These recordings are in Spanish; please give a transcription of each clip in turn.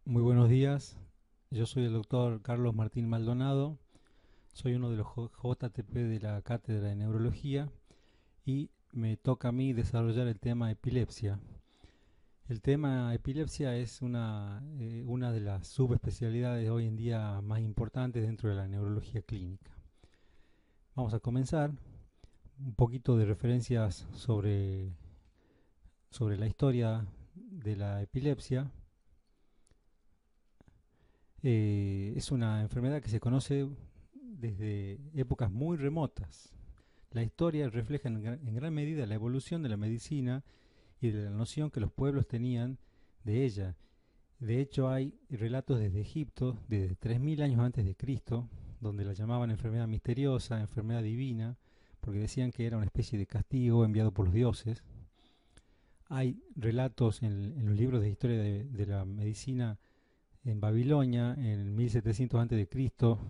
Muy buenos días, yo soy el doctor Carlos Martín Maldonado, soy uno de los JTP de la Cátedra de Neurología y me toca a mí desarrollar el tema epilepsia. El tema epilepsia es una de las subespecialidades hoy en día más importantes dentro de la neurología clínica. Vamos a comenzar un poquito de referencias sobre la historia de la epilepsia. Es una enfermedad que se conoce desde épocas muy remotas. La historia refleja en gran medida la evolución de la medicina y de la noción que los pueblos tenían de ella. De hecho, hay relatos desde Egipto, desde 3000 años antes de Cristo, donde la llamaban enfermedad misteriosa, enfermedad divina, porque decían que era una especie de castigo enviado por los dioses. Hay relatos en los libros de historia de la medicina en Babilonia, en 1700 a.C.,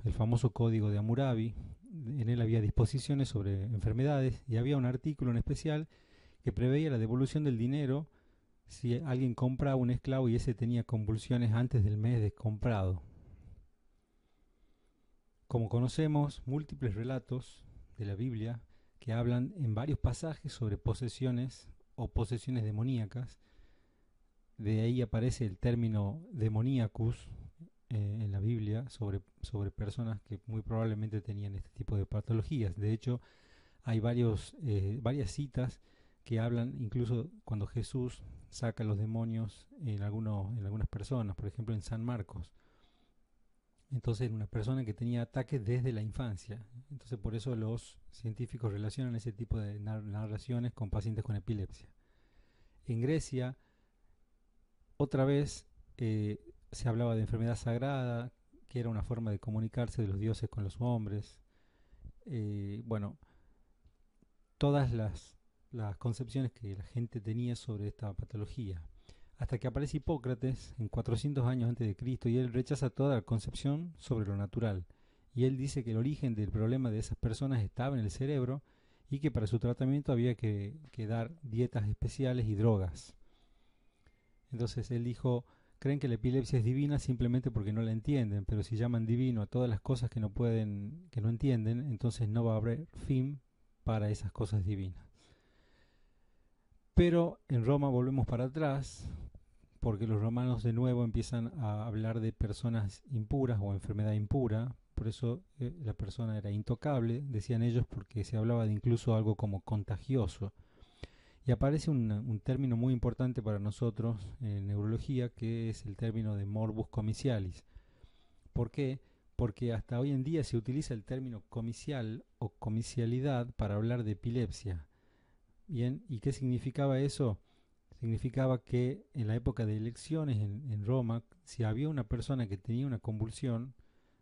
el famoso Código de Hammurabi. En él había disposiciones sobre enfermedades y había un artículo en especial que preveía la devolución del dinero si alguien compraba un esclavo y ese tenía convulsiones antes del mes de comprado. Como conocemos, múltiples relatos de la Biblia que hablan en varios pasajes sobre posesiones o posesiones demoníacas. De ahí aparece el término demoníacus en la Biblia sobre personas que muy probablemente tenían este tipo de patologías. De hecho, hay varias citas que hablan incluso cuando Jesús saca los demonios en algunas personas, por ejemplo en San Marcos. Entonces, una persona que tenía ataques desde la infancia. Entonces, por eso los científicos relacionan ese tipo de narraciones con pacientes con epilepsia. En Grecia, otra vez, se hablaba de enfermedad sagrada, que era una forma de comunicarse de los dioses con los hombres. Bueno, todas las concepciones que la gente tenía sobre esta patología. Hasta que aparece Hipócrates en 400 años antes de Cristo y él rechaza toda concepción sobre lo natural. Y él dice que el origen del problema de esas personas estaba en el cerebro y que para su tratamiento había que dar dietas especiales y drogas. Entonces él dijo, creen que la epilepsia es divina simplemente porque no la entienden, pero si llaman divino a todas las cosas que no entienden, entonces no va a haber fin para esas cosas divinas. Pero en Roma volvemos para atrás, porque los romanos de nuevo empiezan a hablar de personas impuras o enfermedad impura, por eso la persona era intocable, decían ellos, porque se hablaba de incluso algo como contagioso. Y aparece un término muy importante para nosotros en neurología, que es el término de morbus comicialis. ¿Por qué? Porque hasta hoy en día se utiliza el término comicial o comicialidad para hablar de epilepsia. Bien, ¿y qué significaba eso? Significaba que en la época de elecciones en Roma, si había una persona que tenía una convulsión,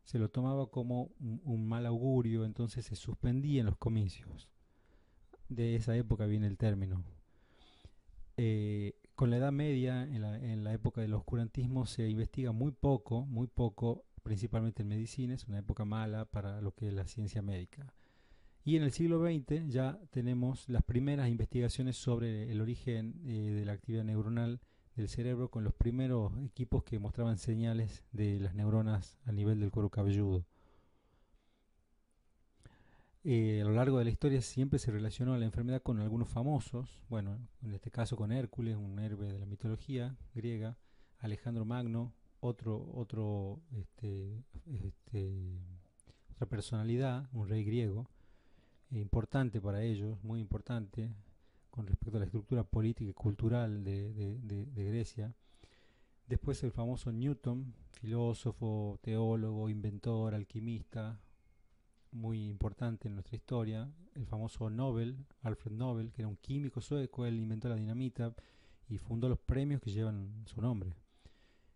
se lo tomaba como un mal augurio, entonces se suspendían los comicios. De esa época viene el término. Con la Edad Media, en la época del oscurantismo, se investiga muy poco, principalmente en medicina, es una época mala para lo que es la ciencia médica. Y en el siglo XX ya tenemos las primeras investigaciones sobre el origen de la actividad neuronal del cerebro con los primeros equipos que mostraban señales de las neuronas a nivel del cuero cabelludo. A lo largo de la historia siempre se relacionó a la enfermedad con algunos famosos, bueno, en este caso con Hércules, un héroe de la mitología griega, Alejandro Magno, otra personalidad, un rey griego, importante para ellos, muy importante con respecto a la estructura política y cultural de Grecia. Después el famoso Newton, filósofo, teólogo, inventor, alquimista, muy importante en nuestra historia. El famoso Nobel, Alfred Nobel, que era un químico sueco, él inventó la dinamita y fundó los premios que llevan su nombre.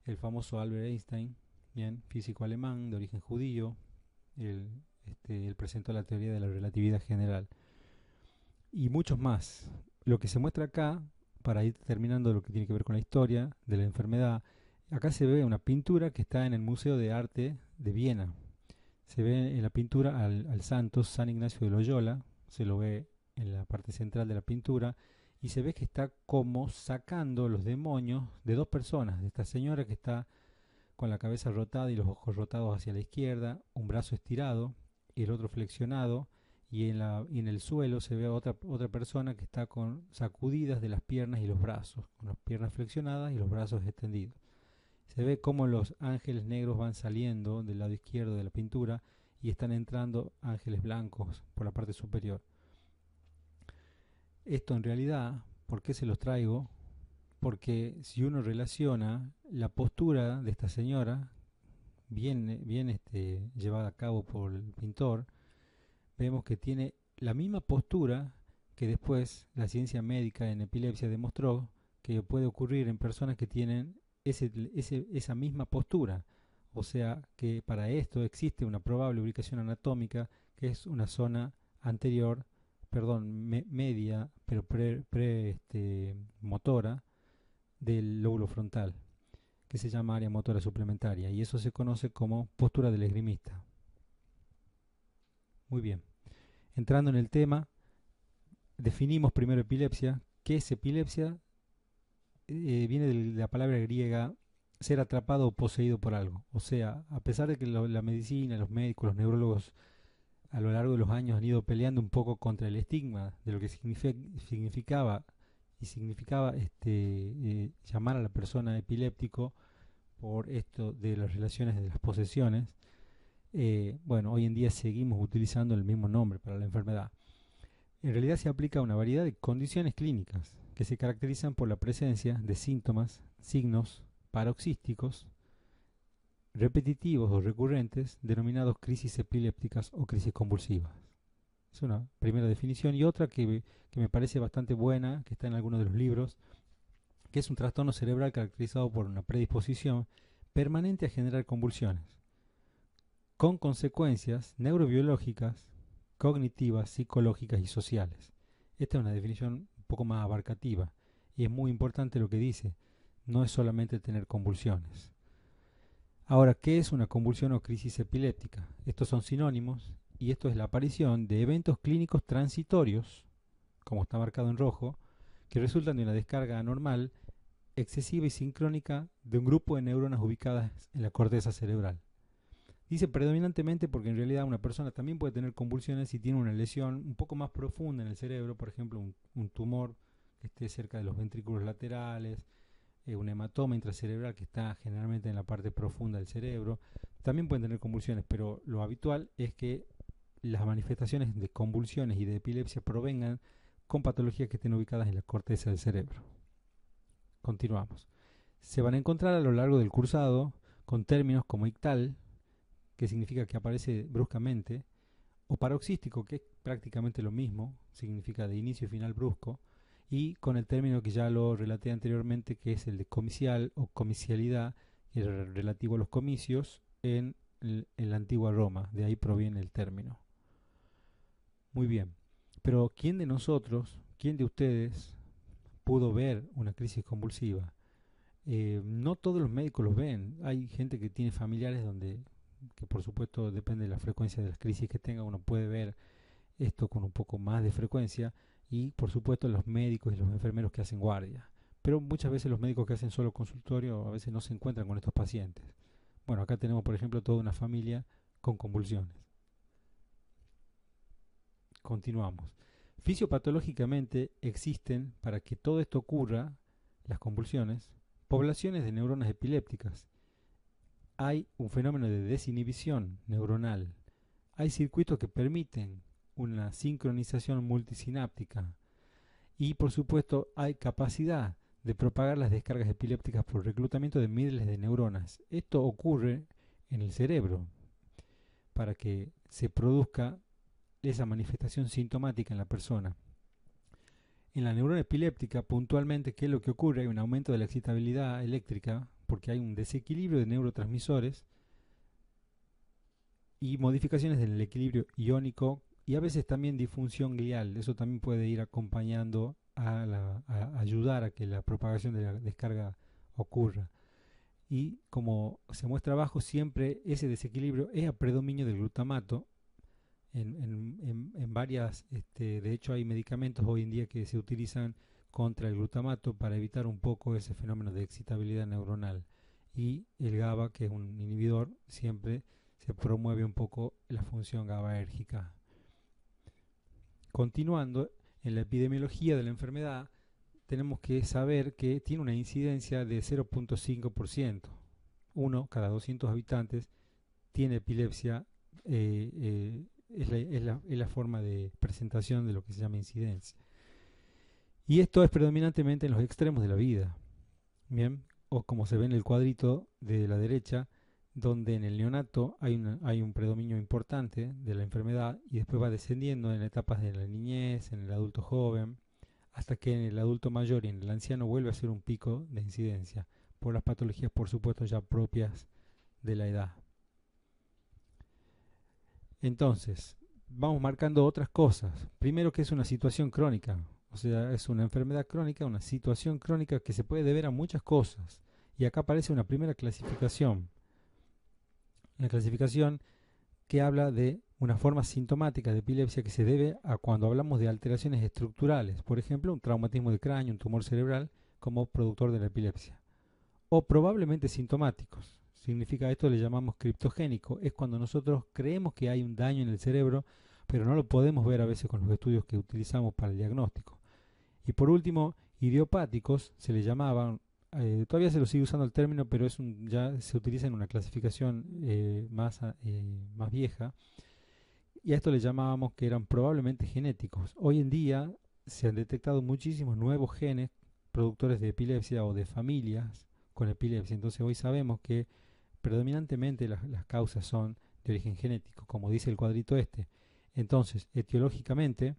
El famoso Albert Einstein, bien, físico alemán de origen judío, él, él presentó la teoría de la relatividad general. Y muchos más. Lo que se muestra acá, para ir terminando lo que tiene que ver con la historia de la enfermedad, acá se ve una pintura que está en el Museo de Arte de Viena. Se ve en la pintura al santo San Ignacio de Loyola, se lo ve en la parte central de la pintura, y se ve que está como sacando los demonios de dos personas, de esta señora que está con la cabeza rotada y los ojos rotados hacia la izquierda, un brazo estirado y el otro flexionado, y en el suelo se ve a otra persona que está con sacudidas de las piernas y los brazos, con las piernas flexionadas y los brazos extendidos. Se ve cómo los ángeles negros van saliendo del lado izquierdo de la pintura y están entrando ángeles blancos por la parte superior. Esto en realidad, ¿por qué se los traigo? Porque si uno relaciona la postura de esta señora, bien llevada a cabo por el pintor, vemos que tiene la misma postura que después la ciencia médica en epilepsia demostró que puede ocurrir en personas que tienen esa misma postura. O sea que para esto existe una probable ubicación anatómica que es una zona anterior, media, pero motora del lóbulo frontal, que se llama área motora suplementaria, y eso se conoce como postura del esgrimista. Muy bien. Entrando en el tema, definimos primero epilepsia. ¿Qué es epilepsia? Viene de la palabra griega ser atrapado o poseído por algo. O sea, a pesar de que la medicina, los médicos, los neurólogos a lo largo de los años han ido peleando un poco contra el estigma de lo que significaba llamar a la persona epiléptico por esto de las relaciones de las posesiones, bueno, hoy en día seguimos utilizando el mismo nombre para la enfermedad. En realidad se aplica a una variedad de condiciones clínicas que se caracterizan por la presencia de síntomas, signos paroxísticos, repetitivos o recurrentes, denominados crisis epilépticas o crisis convulsivas. Es una primera definición. Y otra que me parece bastante buena, que está en algunos de los libros, que es un trastorno cerebral caracterizado por una predisposición permanente a generar convulsiones, con consecuencias neurobiológicas, cognitivas, psicológicas y sociales. Esta es una definición un poco más abarcativa y es muy importante lo que dice. No es solamente tener convulsiones. Ahora, ¿qué es una convulsión o crisis epiléptica? Estos son sinónimos y esto es la aparición de eventos clínicos transitorios, como está marcado en rojo, que resultan de una descarga anormal, excesiva y sincrónica de un grupo de neuronas ubicadas en la corteza cerebral. Dice predominantemente porque en realidad una persona también puede tener convulsiones si tiene una lesión un poco más profunda en el cerebro, por ejemplo un tumor que esté cerca de los ventrículos laterales, un hematoma intracerebral que está generalmente en la parte profunda del cerebro. También pueden tener convulsiones, pero lo habitual es que las manifestaciones de convulsiones y de epilepsia provengan con patologías que estén ubicadas en la corteza del cerebro. Continuamos. Se van a encontrar a lo largo del cursado con términos como ictal, que significa que aparece bruscamente, o paroxístico, que es prácticamente lo mismo, significa de inicio y final brusco, y con el término que ya lo relaté anteriormente, que es el de comicial o comicialidad, relativo a los comicios en la antigua Roma. De ahí proviene el término. Muy bien, pero ¿quién de nosotros, quién de ustedes pudo ver una crisis convulsiva? No todos los médicos los ven. Hay gente que tiene familiares que por supuesto depende de la frecuencia de las crisis que tenga, uno puede ver esto con un poco más de frecuencia, y por supuesto los médicos y los enfermeros que hacen guardia. Pero muchas veces los médicos que hacen solo consultorio a veces no se encuentran con estos pacientes. Bueno, acá tenemos por ejemplo toda una familia con convulsiones. Continuamos. Fisiopatológicamente existen, para que todo esto ocurra, las convulsiones, poblaciones de neuronas epilépticas. Hay un fenómeno de desinhibición neuronal. Hay circuitos que permiten una sincronización multisináptica. Y por supuesto hay capacidad de propagar las descargas epilépticas por reclutamiento de miles de neuronas. Esto ocurre en el cerebro para que se produzca esa manifestación sintomática en la persona. En la neurona epiléptica, puntualmente, ¿qué es lo que ocurre? Hay un aumento de la excitabilidad eléctrica porque hay un desequilibrio de neurotransmisores y modificaciones del equilibrio iónico y a veces también disfunción glial. Eso también puede ir acompañando a ayudar a que la propagación de la descarga ocurra. Y como se muestra abajo, siempre ese desequilibrio es a predominio del glutamato. En varias, de hecho hay medicamentos hoy en día que se utilizan contra el glutamato para evitar un poco ese fenómeno de excitabilidad neuronal. y el GABA, que es un inhibidor, siempre se promueve un poco la función GABAérgica. Continuando, en la epidemiología de la enfermedad, tenemos que saber que tiene una incidencia de 0.5%. Uno cada 200 habitantes tiene epilepsia, es la forma de presentación de lo que se llama incidencia. Y esto es predominantemente en los extremos de la vida. Bien, o como se ve en el cuadrito de la derecha, donde en el neonato hay un predominio importante de la enfermedad y después va descendiendo en etapas de la niñez, en el adulto joven, hasta que en el adulto mayor y en el anciano vuelve a ser un pico de incidencia, por las patologías, por supuesto, ya propias de la edad. Entonces, vamos marcando otras cosas. Primero, que es una situación crónica, o sea, es una enfermedad crónica, una situación crónica que se puede deber a muchas cosas. Y acá aparece una primera clasificación. Una clasificación que habla de una forma sintomática de epilepsia que se debe a cuando hablamos de alteraciones estructurales, por ejemplo, un traumatismo de cráneo, un tumor cerebral, como productor de la epilepsia. O probablemente sintomáticos. Significa esto, le llamamos criptogénico. Es cuando nosotros creemos que hay un daño en el cerebro, pero no lo podemos ver a veces con los estudios que utilizamos para el diagnóstico. Y por último, idiopáticos, se le llamaban, todavía se lo sigue usando el término, pero ya se utiliza en una clasificación más vieja, y a esto le llamábamos que eran probablemente genéticos. Hoy en día se han detectado muchísimos nuevos genes productores de epilepsia o de familias con epilepsia, entonces hoy sabemos que predominantemente las causas son de origen genético, como dice el cuadrito este. Entonces, etiológicamente,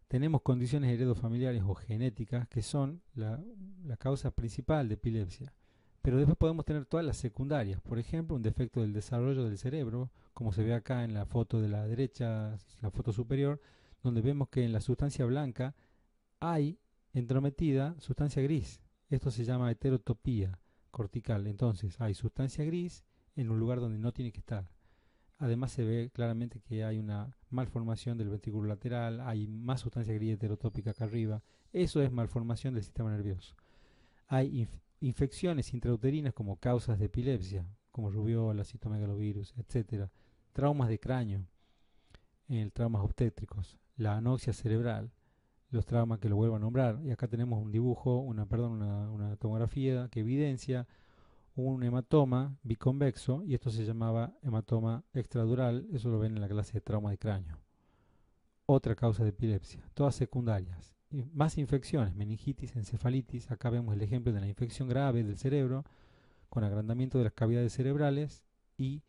tenemos condiciones heredofamiliares o genéticas que son la causa principal de epilepsia. Pero después podemos tener todas las secundarias. Por ejemplo, un defecto del desarrollo del cerebro, como se ve acá en la foto de la derecha, la foto superior, donde vemos que en la sustancia blanca hay entrometida sustancia gris. Esto se llama heterotopía cortical. Entonces, hay sustancia gris en un lugar donde no tiene que estar. Además se ve claramente que hay una malformación del ventrículo lateral, hay más sustancia gris heterotópica acá arriba. Eso es malformación del sistema nervioso. Hay infecciones intrauterinas como causas de epilepsia, como rubiola, citomegalovirus, etc. Traumas de cráneo, traumas obstétricos, la anoxia cerebral, los traumas que lo vuelvo a nombrar. Y acá tenemos un dibujo, una tomografía que evidencia un hematoma biconvexo, y esto se llamaba hematoma extradural. Eso lo ven en la clase de trauma de cráneo. Otra causa de epilepsia, todas secundarias. Más infecciones, meningitis, encefalitis. Acá vemos el ejemplo de la infección grave del cerebro con agrandamiento de las cavidades cerebrales y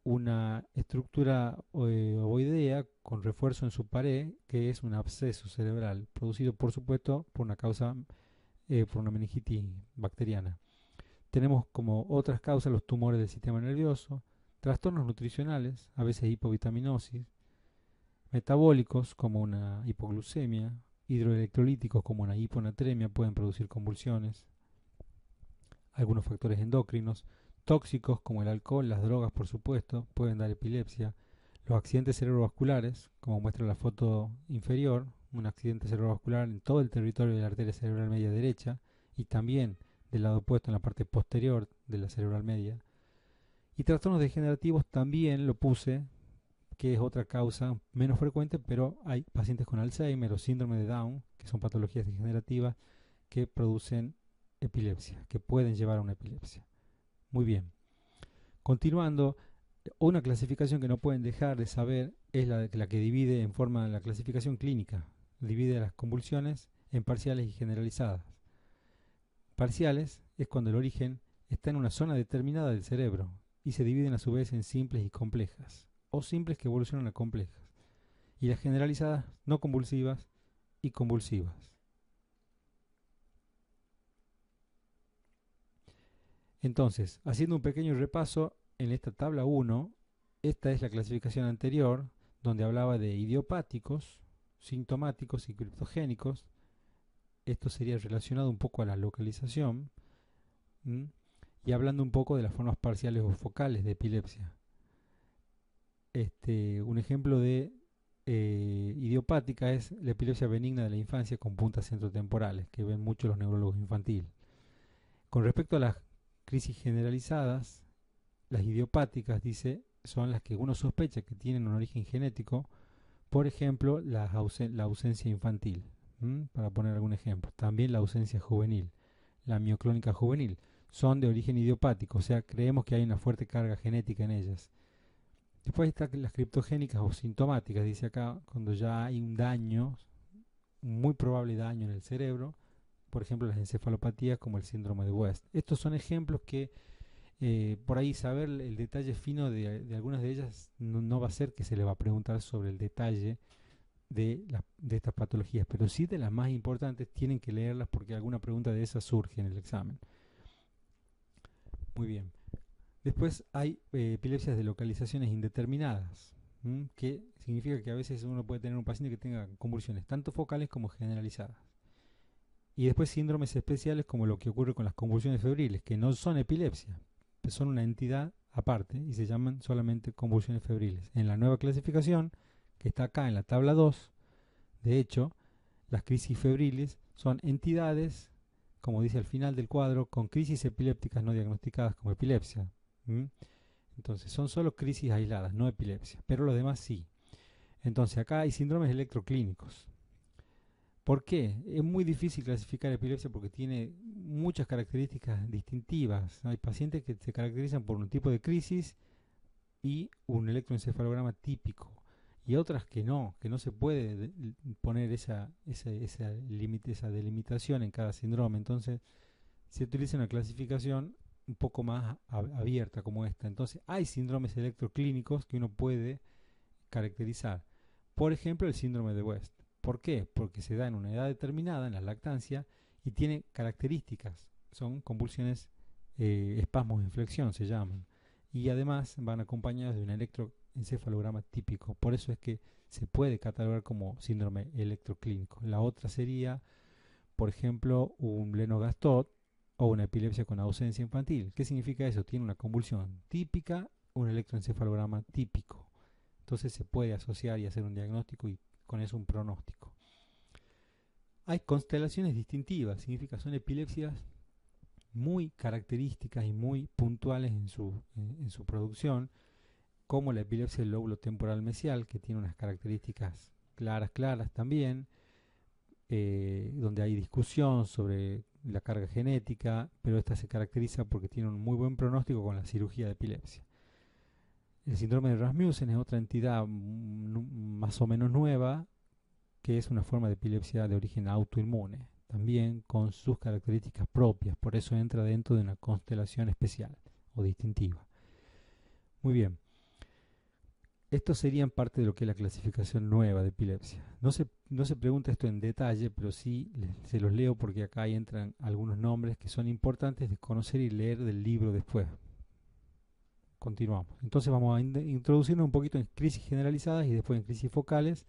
una estructura ovoidea con refuerzo en su pared, que es un absceso cerebral, producido por supuesto por una causa, por una meningitis bacteriana. Tenemos como otras causas los tumores del sistema nervioso, trastornos nutricionales, a veces hipovitaminosis, metabólicos como una hipoglucemia, hidroelectrolíticos como una hiponatremia pueden producir convulsiones, algunos factores endocrinos, tóxicos como el alcohol, las drogas por supuesto, pueden dar epilepsia, los accidentes cerebrovasculares, como muestra la foto inferior, un accidente cerebrovascular en todo el territorio de la arteria cerebral media derecha y también del lado opuesto en la parte posterior de la cerebral media. Y trastornos degenerativos también lo puse, que es otra causa menos frecuente, pero hay pacientes con Alzheimer o síndrome de Down, que son patologías degenerativas que producen epilepsia, que pueden llevar a una epilepsia. Muy bien. Continuando, una clasificación que no pueden dejar de saber es la que divide en forma la clasificación clínica, divide las convulsiones en parciales y generalizadas. Parciales es cuando el origen está en una zona determinada del cerebro y se dividen a su vez en simples y complejas, o simples que evolucionan a complejas, y las generalizadas no convulsivas y convulsivas. Entonces, haciendo un pequeño repaso, en esta tabla 1, esta es la clasificación anterior, donde hablaba de idiopáticos, sintomáticos y criptogénicos. Esto sería relacionado un poco a la localización, y hablando un poco de las formas parciales o focales de epilepsia. Un ejemplo de idiopática es la epilepsia benigna de la infancia con puntas centrotemporales, que ven mucho los neurólogos infantiles. Con respecto a las crisis generalizadas, las idiopáticas, dice, son las que uno sospecha que tienen un origen genético, por ejemplo, la ausencia infantil, para poner algún ejemplo. También la ausencia juvenil, la mioclónica juvenil, son de origen idiopático, o sea, creemos que hay una fuerte carga genética en ellas. Después están las criptogénicas o sintomáticas, dice acá, cuando ya hay un daño, un muy probable daño en el cerebro, por ejemplo las encefalopatías como el síndrome de West. Estos son ejemplos que por ahí saber el detalle fino de algunas de ellas no va a ser que se le va a preguntar sobre el detalle de estas patologías, pero sí de las más importantes tienen que leerlas porque alguna pregunta de esas surge en el examen. Muy bien. Después hay epilepsias de localizaciones indeterminadas, que significa que a veces uno puede tener un paciente que tenga convulsiones tanto focales como generalizadas. Y después síndromes especiales como lo que ocurre con las convulsiones febriles, que no son epilepsia, son una entidad aparte y se llaman solamente convulsiones febriles. En la nueva clasificación, que está acá en la tabla 2, de hecho, las crisis febriles son entidades, como dice al final del cuadro, con crisis epilépticas no diagnosticadas como epilepsia. Entonces, son solo crisis aisladas, no epilepsia, pero los demás sí. Entonces, acá hay síndromes electroclínicos. ¿Por qué? Es muy difícil clasificar epilepsia porque tiene muchas características distintivas. Hay pacientes que se caracterizan por un tipo de crisis y un electroencefalograma típico. Y otras que no se puede poner esa delimitación en cada síndrome. Entonces se utiliza una clasificación un poco más abierta como esta. Entonces hay síndromes electroclínicos que uno puede caracterizar. Por ejemplo, el síndrome de West. ¿Por qué? Porque se da en una edad determinada, en la lactancia, y tiene características. Son convulsiones, espasmos de inflexión se llaman. Y además van acompañadas de un electroencefalograma típico. Por eso es que se puede catalogar como síndrome electroclínico. La otra sería, por ejemplo, un Lennox-Gastaut o una epilepsia con ausencia infantil. ¿Qué significa eso? Tiene una convulsión típica, un electroencefalograma típico. Entonces se puede asociar y hacer un diagnóstico y con eso un pronóstico. Hay constelaciones distintivas, significa son epilepsias muy características y muy puntuales en su producción, como la epilepsia del lóbulo temporal mesial, que tiene unas características claras también, donde hay discusión sobre la carga genética, pero esta se caracteriza porque tiene un muy buen pronóstico con la cirugía de epilepsia. El síndrome de Rasmussen es otra entidad más o menos nueva, que es una forma de epilepsia de origen autoinmune, también con sus características propias, por eso entra dentro de una constelación especial o distintiva. Muy bien, estos serían parte de lo que es la clasificación nueva de epilepsia. No se pregunta esto en detalle, pero sí se los leo porque acá entran algunos nombres que son importantes de conocer y leer del libro después. Continuamos. Entonces vamos a introducirnos un poquito en crisis generalizadas y después en crisis focales.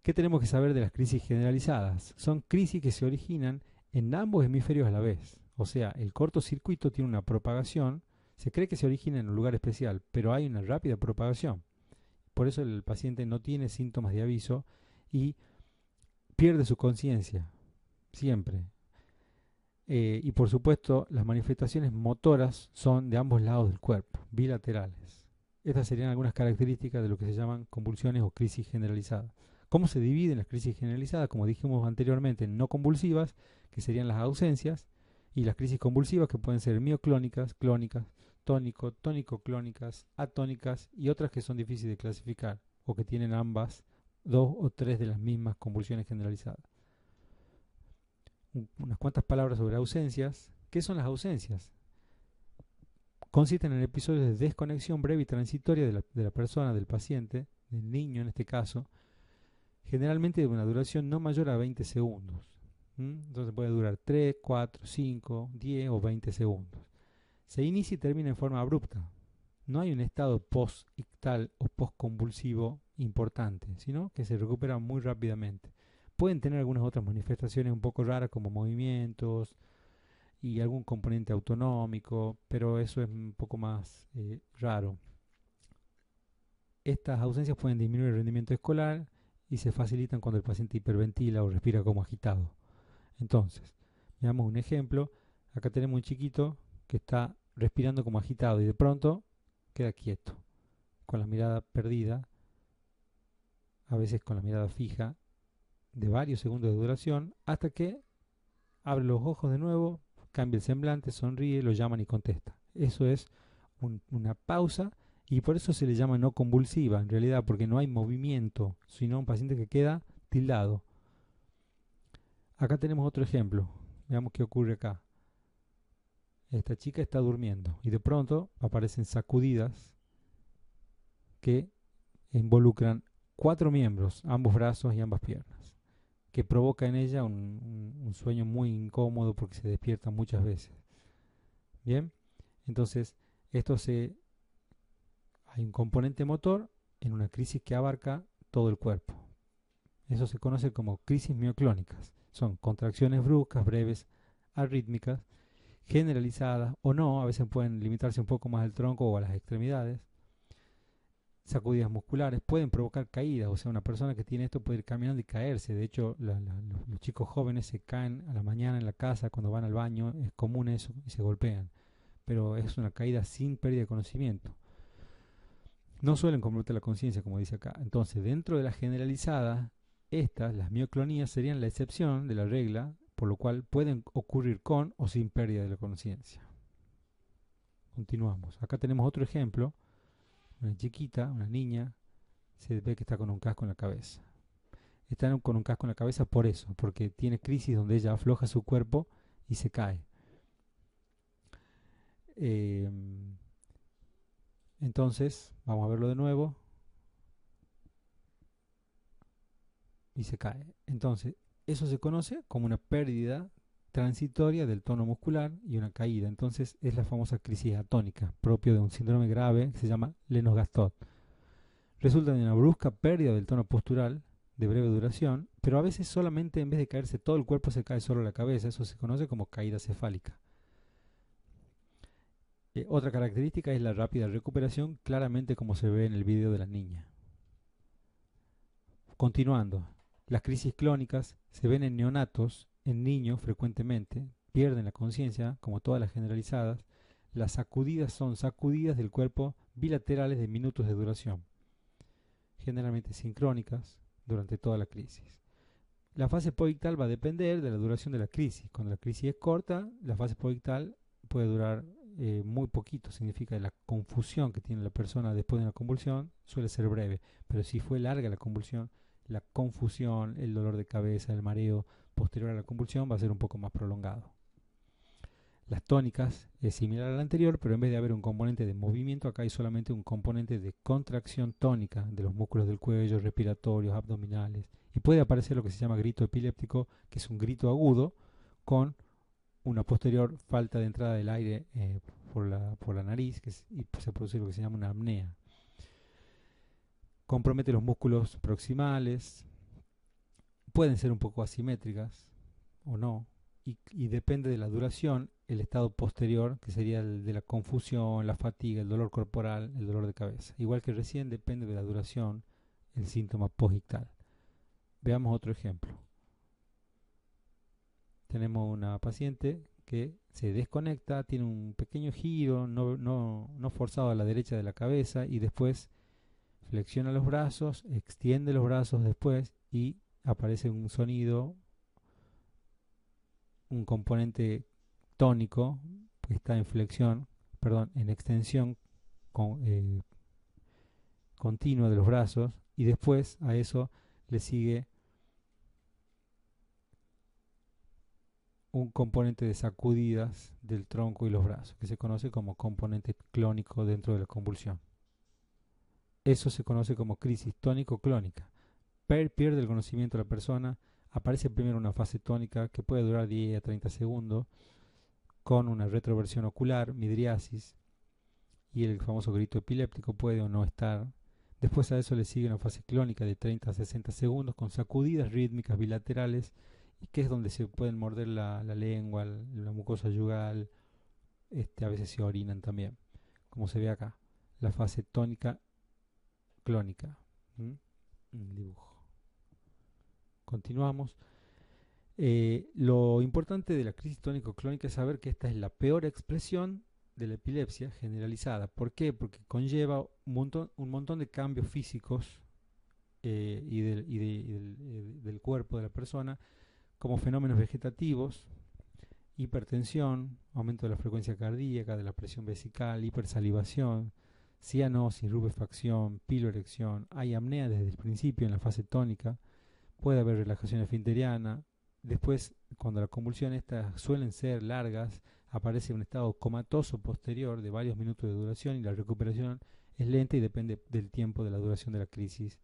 ¿Qué tenemos que saber de las crisis generalizadas? Son crisis que se originan en ambos hemisferios a la vez. O sea, el cortocircuito tiene una propagación, se cree que se origina en un lugar especial, pero hay una rápida propagación. Por eso el paciente no tiene síntomas de aviso y pierde su conciencia, siempre. Y por supuesto, las manifestaciones motoras son de ambos lados del cuerpo, bilaterales. Estas serían algunas características de lo que se llaman convulsiones o crisis generalizadas. ¿Cómo se dividen las crisis generalizadas? Como dijimos anteriormente, no convulsivas, que serían las ausencias, y las crisis convulsivas, que pueden ser mioclónicas, clónicas, tónico-clónicas, atónicas y otras que son difíciles de clasificar o que tienen ambas, dos o tres de las mismas convulsiones generalizadas. Unas cuantas palabras sobre ausencias. ¿Qué son las ausencias? Consisten en episodios de desconexión breve y transitoria de la persona, del paciente, del niño en este caso, generalmente de una duración no mayor a 20 segundos. Entonces puede durar 3, 4, 5, 10 o 20 segundos. Se inicia y termina en forma abrupta. No hay un estado post-ictal o post-convulsivo importante, sino que se recupera muy rápidamente. Pueden tener algunas otras manifestaciones un poco raras como movimientos y algún componente autonómico, pero eso es un poco más raro. Estas ausencias pueden disminuir el rendimiento escolar y se facilitan cuando el paciente hiperventila o respira como agitado. Entonces, veamos un ejemplo. Acá tenemos un chiquito que está respirando como agitado y de pronto queda quieto, con la mirada perdida, a veces con la mirada fija, de varios segundos de duración, hasta que abre los ojos de nuevo, cambia el semblante, sonríe, lo llaman y contesta. Eso es una pausa y por eso se le llama no convulsiva, en realidad, porque no hay movimiento, sino un paciente que queda tildado. Acá tenemos otro ejemplo. Veamos qué ocurre acá. Esta chica está durmiendo y de pronto aparecen sacudidas que involucran 4 miembros, ambos brazos y ambas piernas, que provoca en ella un sueño muy incómodo porque se despierta muchas veces. Bien, entonces hay un componente motor en una crisis que abarca todo el cuerpo. Eso se conoce como crisis mioclónicas. Son contracciones bruscas, breves, arrítmicas, generalizadas o no, a veces pueden limitarse un poco más al tronco o a las extremidades. Sacudidas musculares pueden provocar caídas, o sea, una persona que tiene esto puede ir caminando y caerse. De hecho, los chicos jóvenes se caen a la mañana en la casa cuando van al baño, es común eso, y se golpean. Pero es una caída sin pérdida de conocimiento. No suelen comprometer la conciencia, como dice acá. Entonces, dentro de las generalizadas, las mioclonías, serían la excepción de la regla, por lo cual pueden ocurrir con o sin pérdida de la conciencia. Continuamos. Acá tenemos otro ejemplo. Una chiquita, una niña, se ve que está con un casco en la cabeza. Está con un casco en la cabeza por eso, porque tiene crisis donde ella afloja su cuerpo y se cae. Entonces, vamos a verlo de nuevo. Y se cae. Entonces, eso se conoce como una pérdida transitoria del tono muscular y una caída. Entonces, es la famosa crisis atónica, propio de un síndrome grave que se llama Lennox-Gastaut. Resulta de una brusca pérdida del tono postural de breve duración, pero a veces solamente en vez de caerse todo el cuerpo se cae solo la cabeza. Eso se conoce como caída cefálica. Otra característica es la rápida recuperación, claramente como se ve en el video de la niña. Continuando, las crisis clónicas se ven en neonatos, en niños frecuentemente, pierden la conciencia, como todas las generalizadas. Las sacudidas son sacudidas del cuerpo bilaterales de minutos de duración, generalmente sincrónicas, durante toda la crisis. La fase posictal va a depender de la duración de la crisis. Cuando la crisis es corta, la fase posictal puede durar muy poquito, significa que la confusión que tiene la persona después de una convulsión suele ser breve, pero si fue larga la convulsión, la confusión, el dolor de cabeza, el mareo posterior a la convulsión va a ser un poco más prolongado. Las tónicas es similar a la anterior, pero en vez de haber un componente de movimiento, acá hay solamente un componente de contracción tónica de los músculos del cuello, respiratorios, abdominales, y puede aparecer lo que se llama grito epiléptico, que es un grito agudo con una posterior falta de entrada del aire por la nariz, y se produce lo que se llama una apnea. Compromete los músculos proximales, pueden ser un poco asimétricas o no, y depende de la duración, el estado posterior, que sería el de la confusión, la fatiga, el dolor corporal, el dolor de cabeza. Igual que recién, depende de la duración, el síntoma posictal. Veamos otro ejemplo. Tenemos una paciente que se desconecta, tiene un pequeño giro no forzado a la derecha de la cabeza y después flexiona los brazos, extiende los brazos después y aparece un sonido, un componente tónico que está en extensión continua de los brazos, y después a eso le sigue un componente de sacudidas del tronco y los brazos, que se conoce como componente clónico dentro de la convulsión. Eso se conoce como crisis tónico-clónica. Pierde el conocimiento de la persona, aparece primero una fase tónica que puede durar 10 a 30 segundos, con una retroversión ocular, midriasis, y el famoso grito epiléptico puede o no estar. Después a eso le sigue una fase clónica de 30 a 60 segundos con sacudidas rítmicas bilaterales, y que es donde se pueden morder la lengua, la mucosa yugal, a veces se orinan también, como se ve acá, la fase tónica clónica. En el dibujo. Continuamos. Lo importante de la crisis tónico-clónica es saber que esta es la peor expresión de la epilepsia generalizada. ¿Por qué? Porque conlleva un montón de cambios físicos del cuerpo de la persona, como fenómenos vegetativos, hipertensión, aumento de la frecuencia cardíaca, de la presión vesical, hipersalivación, cianosis, rubefacción, piloerección. Hay apnea desde el principio en la fase tónica, puede haber relajación esfinteriana. Después, cuando las convulsiones estas suelen ser largas, aparece un estado comatoso posterior de varios minutos de duración y la recuperación es lenta y depende del tiempo de la duración de la crisis.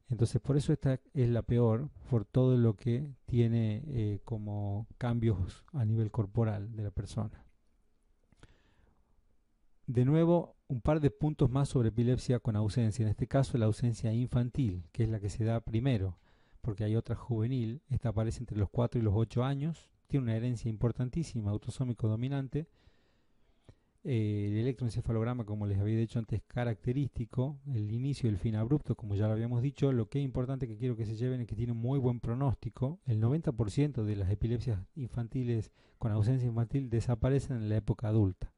Entonces, por eso esta es la peor, por todo lo que tiene como cambios a nivel corporal de la persona. De nuevo, un par de puntos más sobre epilepsia con ausencia. En este caso, la ausencia infantil, que es la que se da primero, porque hay otra juvenil. Esta aparece entre los 4 y los 8 años. Tiene una herencia importantísima, autosómico dominante. El electroencefalograma, como les había dicho antes, es característico. El inicio y el fin abrupto, como ya lo habíamos dicho. Lo que es importante que quiero que se lleven es que tiene un muy buen pronóstico. El 90% de las epilepsias infantiles con ausencia infantil desaparecen en la época adulta,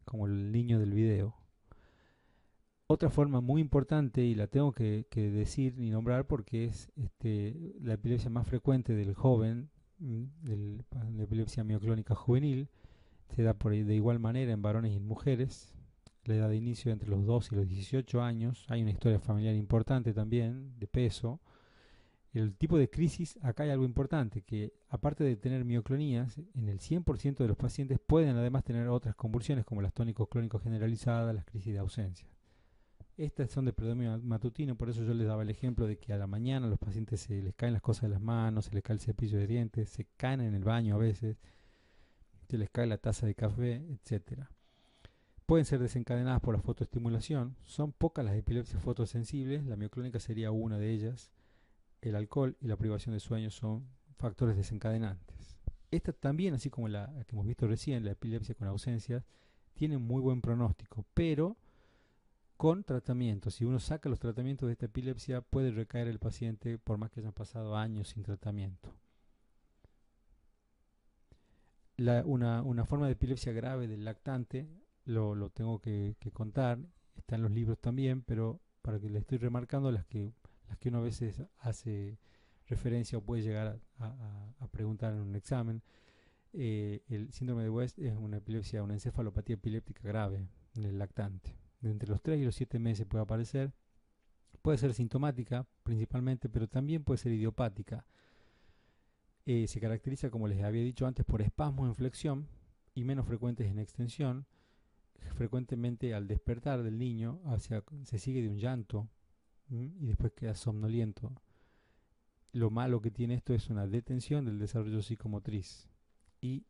como el niño del video. Otra forma muy importante, y la tengo que decir y nombrar porque es la epilepsia más frecuente del joven, la epilepsia mioclónica juvenil, se da de igual manera en varones y en mujeres. La edad de inicio entre los 2 y los 18 años. Hay una historia familiar importante también, de peso. El tipo de crisis, acá hay algo importante, que aparte de tener mioclonías, en el 100% de los pacientes pueden además tener otras convulsiones como las tónico-clónicos generalizadas, las crisis de ausencia. Estas son de predominio matutino, por eso yo les daba el ejemplo de que a la mañana a los pacientes se les caen las cosas de las manos, se les cae el cepillo de dientes, se caen en el baño a veces, se les cae la taza de café, etcétera. Pueden ser desencadenadas por la fotoestimulación. Son pocas las epilepsias fotosensibles, la mioclónica sería una de ellas. El alcohol y la privación de sueño son factores desencadenantes. Esta también, así como la que hemos visto recién, la epilepsia con ausencias, tiene muy buen pronóstico, pero con tratamiento. Si uno saca los tratamientos de esta epilepsia, puede recaer el paciente por más que hayan pasado años sin tratamiento. Una forma de epilepsia grave del lactante, lo tengo que contar, está en los libros también, pero para que le estoy remarcando las que uno a veces hace referencia o puede llegar a preguntar en un examen. El síndrome de West es una epilepsia, una encefalopatía epiléptica grave en el lactante. De entre los 3 y los 7 meses puede aparecer. Puede ser sintomática principalmente, pero también puede ser idiopática. Se caracteriza, como les había dicho antes, por espasmos en flexión y menos frecuentes en extensión. Frecuentemente al despertar del niño se sigue de un llanto y después queda somnoliento. Lo malo que tiene esto es una detención del desarrollo psicomotriz. Y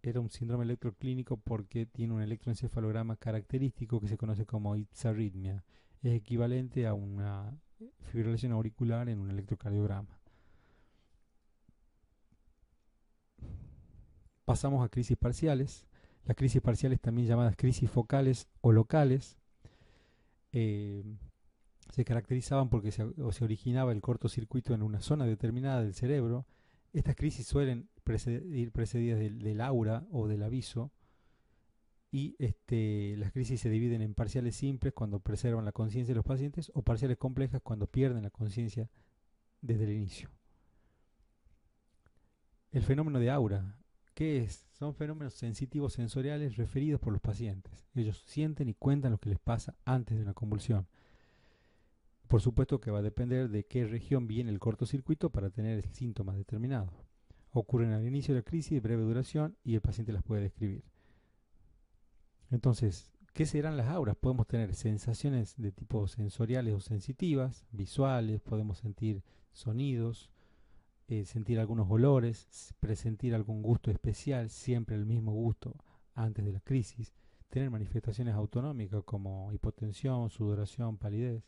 era un síndrome electroclínico porque tiene un electroencefalograma característico que se conoce como ipsarritmia. Es equivalente a una fibrilación auricular en un electrocardiograma. Pasamos a crisis parciales. Las crisis parciales, también llamadas crisis focales o locales, se caracterizaban porque se originaba el cortocircuito en una zona determinada del cerebro. Estas crisis suelen ir precedidas del aura o del aviso, y las crisis se dividen en parciales simples cuando preservan la conciencia de los pacientes o parciales complejas cuando pierden la conciencia desde el inicio. El fenómeno de aura, ¿qué es? Son fenómenos sensitivos sensoriales referidos por los pacientes. Ellos sienten y cuentan lo que les pasa antes de una convulsión. Por supuesto que va a depender de qué región viene el cortocircuito para tener el síntoma determinado. Ocurren al inicio de la crisis de breve duración y el paciente las puede describir. Entonces, ¿qué serán las auras? Podemos tener sensaciones de tipo sensoriales o sensitivas, visuales, podemos sentir sonidos, sentir algunos olores, presentir algún gusto especial, siempre el mismo gusto antes de la crisis, tener manifestaciones autonómicas como hipotensión, sudoración, palidez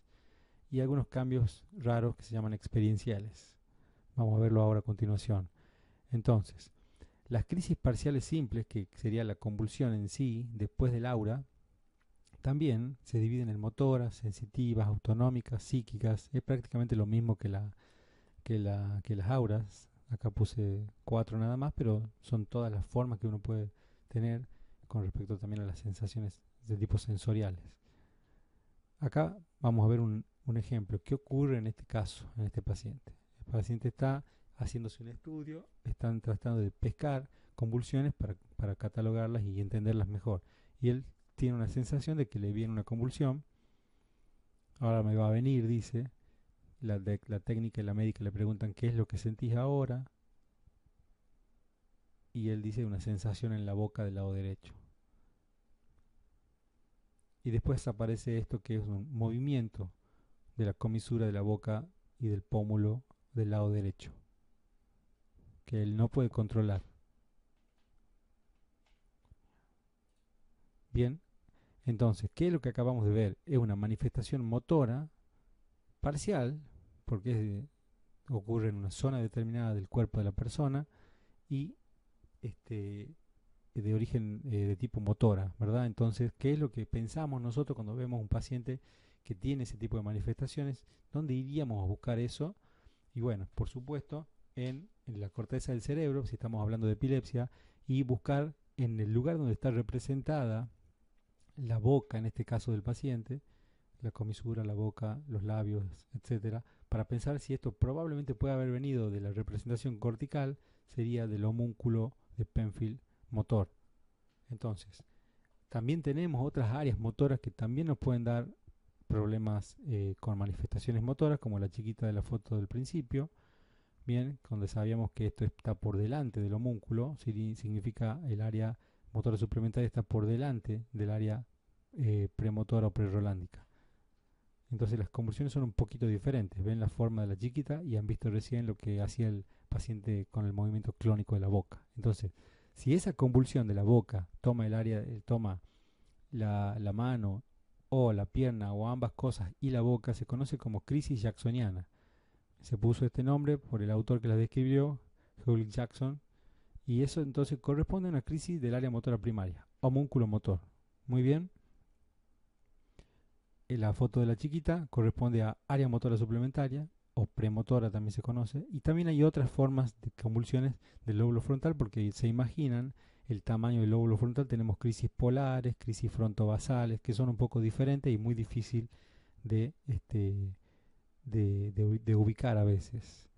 y algunos cambios raros que se llaman experienciales. Vamos a verlo ahora a continuación. Entonces, las crisis parciales simples, que sería la convulsión en sí, después del aura, también se dividen en motoras, sensitivas, autonómicas, psíquicas. Es prácticamente lo mismo que que las auras. Acá puse 4 nada más, pero son todas las formas que uno puede tener con respecto también a las sensaciones de tipo sensoriales. Acá vamos a ver un ejemplo. ¿Qué ocurre en este caso, en este paciente? El paciente está haciéndose un estudio, están tratando de pescar convulsiones para catalogarlas y entenderlas mejor. Y él tiene una sensación de que le viene una convulsión. Ahora me va a venir, dice. La técnica y la médica le preguntan qué es lo que sentís ahora. Y él dice una sensación en la boca del lado derecho. Y después aparece esto que es un movimiento de la comisura de la boca y del pómulo del lado derecho, que él no puede controlar. Bien, entonces, ¿qué es lo que acabamos de ver? Es una manifestación motora parcial, porque ocurre en una zona determinada del cuerpo de la persona y de origen de tipo motora, ¿verdad? Entonces, ¿qué es lo que pensamos nosotros cuando vemos un paciente que tiene ese tipo de manifestaciones? ¿Dónde iríamos a buscar eso? Y bueno, por supuesto, en la corteza del cerebro, si estamos hablando de epilepsia, y buscar en el lugar donde está representada la boca, en este caso del paciente, la comisura, la boca, los labios, etcétera, para pensar si esto probablemente puede haber venido de la representación cortical, sería del homúnculo de Penfield motor. Entonces, también tenemos otras áreas motoras que también nos pueden dar problemas con manifestaciones motoras, como la chiquita de la foto del principio, bien, donde sabíamos que esto está por delante del homúnculo, significa el área motora suplementaria está por delante del área premotora o prerolándica. Entonces las convulsiones son un poquito diferentes. Ven la forma de la chiquita y han visto recién lo que hacía el paciente con el movimiento clónico de la boca. Entonces, si esa convulsión de la boca toma el área, toma la mano o la pierna o ambas cosas y la boca, se conoce como crisis jacksoniana. Se puso este nombre por el autor que la describió, Hewlett Jackson, y eso entonces corresponde a una crisis del área motora primaria, homúnculo motor. Muy bien. La foto de la chiquita corresponde a área motora suplementaria o premotora también se conoce, y también hay otras formas de convulsiones del lóbulo frontal, porque se imaginan el tamaño del lóbulo frontal, tenemos crisis polares, crisis frontovasales, que son un poco diferentes y muy difícil de, de ubicar a veces.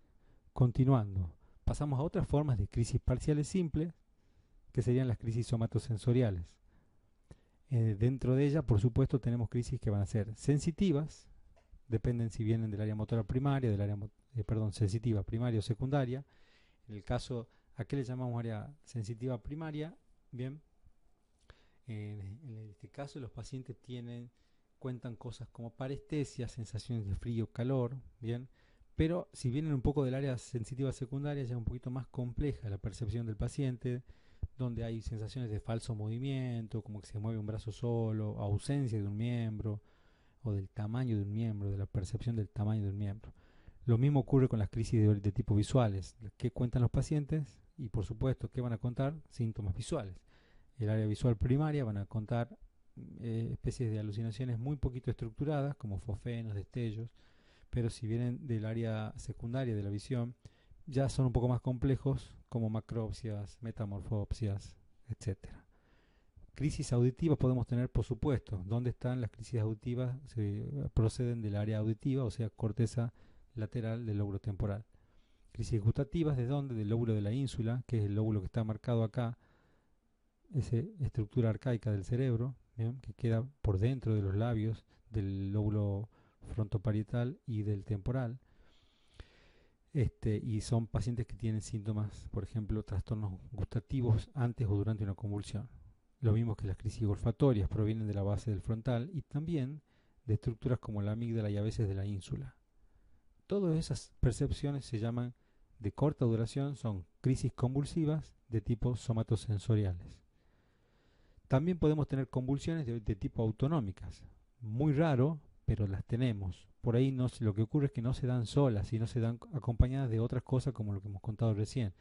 Continuando, pasamos a otras formas de crisis parciales simples, que serían las crisis somatosensoriales. Dentro de ella, por supuesto, tenemos crisis que van a ser sensitivas, dependen si vienen del área motora primaria, del área sensitiva primaria o secundaria. En el caso, ¿a qué le llamamos área sensitiva primaria? Bien, en este caso los pacientes cuentan cosas como parestesia, sensaciones de frío, calor, bien, pero si vienen un poco del área sensitiva secundaria, ya es un poquito más compleja la percepción del paciente, donde hay sensaciones de falso movimiento, como que se mueve un brazo solo, ausencia de un miembro, o del tamaño de un miembro, de la percepción del tamaño de un miembro. Lo mismo ocurre con las crisis de tipo visuales. ¿Qué cuentan los pacientes? Y por supuesto, ¿qué van a contar? Síntomas visuales. El área visual primaria van a contar especies de alucinaciones muy poquito estructuradas, como fosfenos, destellos, pero si vienen del área secundaria de la visión, ya son un poco más complejos, como macropsias, metamorfopsias, etcétera. Crisis auditivas podemos tener, por supuesto. ¿Dónde están las crisis auditivas? Proceden del área auditiva, o sea, corteza lateral del lóbulo temporal. Crisis gustativas, ¿de dónde? Del lóbulo de la ínsula, que es el lóbulo que está marcado acá, esa estructura arcaica del cerebro, ¿bien? Que queda por dentro de los labios del lóbulo frontoparietal y del temporal. Y son pacientes que tienen síntomas, por ejemplo, trastornos gustativos antes o durante una convulsión. Lo mismo que las crisis olfatorias provienen de la base del frontal y también de estructuras como la amígdala y a veces de la ínsula. Todas esas percepciones se llaman de corta duración, son crisis convulsivas de tipo somatosensoriales. También podemos tener convulsiones de tipo autonómicas. Muy raro, pero las tenemos. Por ahí lo que ocurre es que no se dan solas, sino se dan acompañadas de otras cosas como lo que hemos contado recién,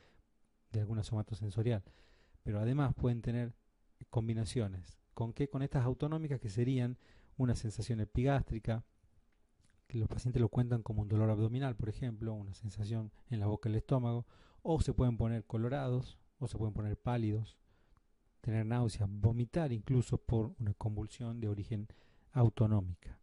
de alguna somatosensorial. Pero además pueden tener combinaciones. ¿Con qué? Con estas autonómicas, que serían una sensación epigástrica, que los pacientes lo cuentan como un dolor abdominal, por ejemplo, una sensación en la boca del estómago, o se pueden poner colorados, o se pueden poner pálidos, tener náuseas, vomitar incluso por una convulsión de origen autonómica.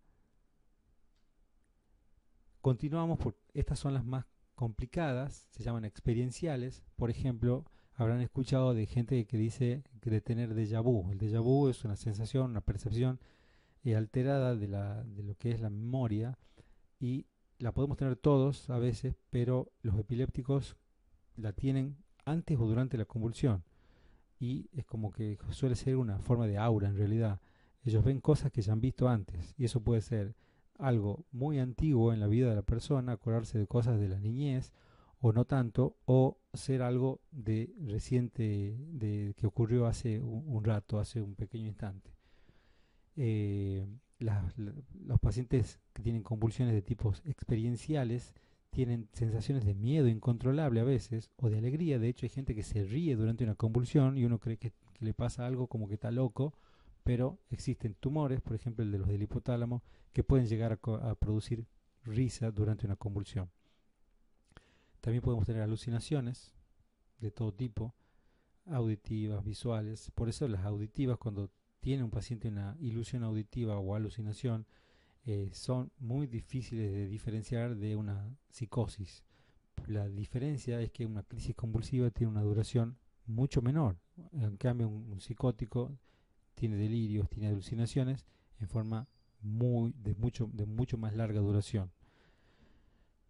Continuamos, por estas son las más complicadas, se llaman experienciales. Por ejemplo, habrán escuchado de gente que dice que de tener déjà vu. El déjà vu es una sensación, una percepción alterada de lo que es la memoria, y la podemos tener todos a veces, pero los epilépticos la tienen antes o durante la convulsión, y es como que suele ser una forma de aura en realidad. Ellos ven cosas que ya han visto antes, y eso puede ser algo muy antiguo en la vida de la persona, acordarse de cosas de la niñez o no tanto, o ser algo de reciente, que ocurrió hace un rato, hace un pequeño instante. Eh, los pacientes que tienen convulsiones de tipos experienciales tienen sensaciones de miedo incontrolable a veces, o de alegría. De hecho, hay gente que se ríe durante una convulsión y uno cree que le pasa algo, como que está loco, pero existen tumores, por ejemplo el de los del hipotálamo, que pueden llegar a producir risa durante una convulsión. También podemos tener alucinaciones de todo tipo, auditivas, visuales. Por eso las auditivas, cuando tiene un paciente una ilusión auditiva o alucinación, son muy difíciles de diferenciar de una psicosis. La diferencia es que una crisis convulsiva tiene una duración mucho menor. En cambio, un psicótico tiene delirios, tiene alucinaciones en forma de mucho más larga duración.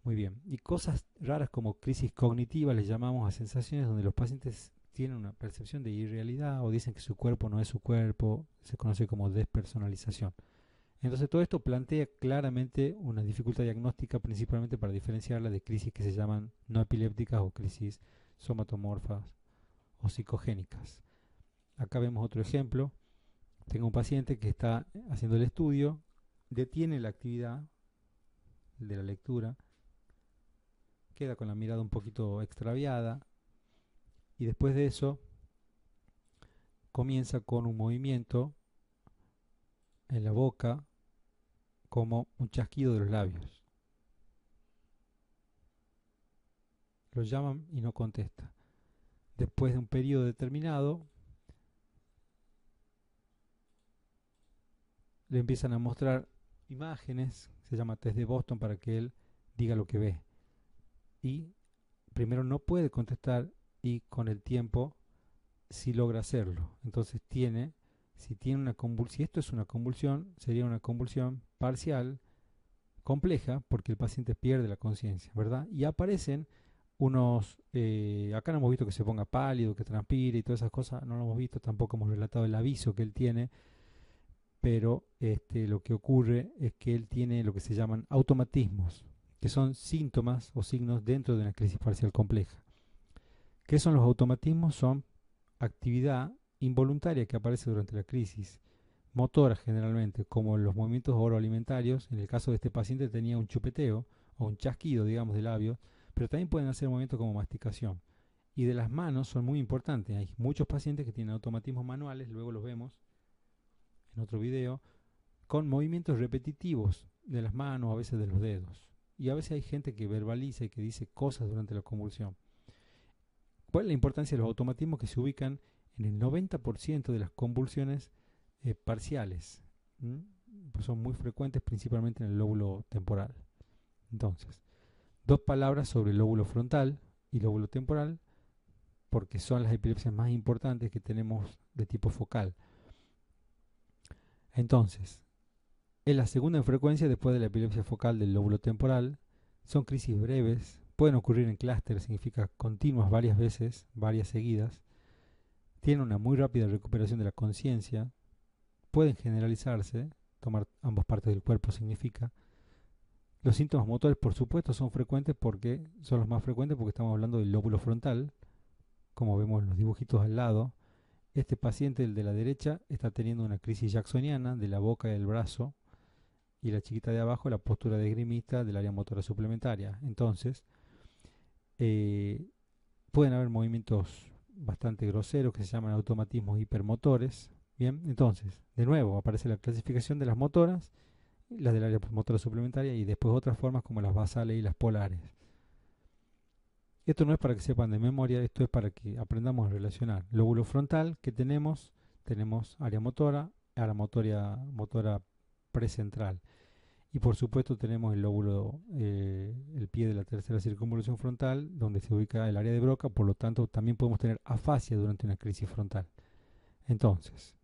Muy bien. Y cosas raras como crisis cognitiva les llamamos a sensaciones donde los pacientes tienen una percepción de irrealidad o dicen que su cuerpo no es su cuerpo. Se conoce como despersonalización. Entonces todo esto plantea claramente una dificultad diagnóstica, principalmente para diferenciarla de crisis que se llaman no epilépticas o crisis somatomorfas o psicogénicas. Acá vemos otro ejemplo. Tengo un paciente que está haciendo el estudio, detiene la actividad de la lectura, queda con la mirada un poquito extraviada, y después de eso comienza con un movimiento en la boca, como un chasquido de los labios. Lo llaman y no contesta. Después de un periodo determinado, le empiezan a mostrar imágenes, se llama test de Boston, para que él diga lo que ve. Y primero no puede contestar, y con el tiempo sí logra hacerlo. Entonces si esto es una convulsión, sería una convulsión parcial, compleja, porque el paciente pierde la conciencia, ¿verdad? Y aparecen acá no hemos visto que se ponga pálido, que transpire y todas esas cosas, no lo hemos visto, tampoco hemos relatado el aviso que él tiene, pero lo que ocurre es que él tiene lo que se llaman automatismos, que son síntomas o signos dentro de una crisis parcial compleja. ¿Qué son los automatismos? Son actividad involuntaria que aparece durante la crisis, motora generalmente, como los movimientos oroalimentarios. En el caso de este paciente tenía un chupeteo o un chasquido, digamos, de labios, pero también pueden hacer movimientos como masticación. Y de las manos son muy importantes. Hay muchos pacientes que tienen automatismos manuales, luego los vemos en otro video, con movimientos repetitivos de las manos, a veces de los dedos. Y a veces hay gente que verbaliza y que dice cosas durante la convulsión. ¿Cuál es la importancia de los automatismos? Que se ubican en el 90% de las convulsiones parciales. Pues son muy frecuentes, principalmente en el lóbulo temporal. Entonces, dos palabras sobre el lóbulo frontal y lóbulo temporal, porque son las epilepsias más importantes que tenemos de tipo focal. Entonces, es la segunda en frecuencia después de la epilepsia focal del lóbulo temporal. Son crisis breves, pueden ocurrir en clúster, significa continuas varias veces, varias seguidas. Tienen una muy rápida recuperación de la conciencia, pueden generalizarse, tomar ambas partes del cuerpo significa. Los síntomas motores, por supuesto, son los más frecuentes porque estamos hablando del lóbulo frontal, como vemos en los dibujitos al lado. Este paciente, el de la derecha, está teniendo una crisis jacksoniana de la boca y del brazo, y la chiquita de abajo la postura de esgrimista del área motora suplementaria. Entonces, pueden haber movimientos bastante groseros que se llaman automatismos hipermotores. Bien, entonces, de nuevo aparece la clasificación de las motoras, las del área motora suplementaria, y después otras formas como las basales y las polares. Esto no es para que sepan de memoria, esto es para que aprendamos a relacionar. Lóbulo frontal que tenemos área motora motora precentral. Y por supuesto tenemos el lóbulo, el pie de la tercera circunvolución frontal, donde se ubica el área de Broca, por lo tanto también podemos tener afasia durante una crisis frontal. Entonces,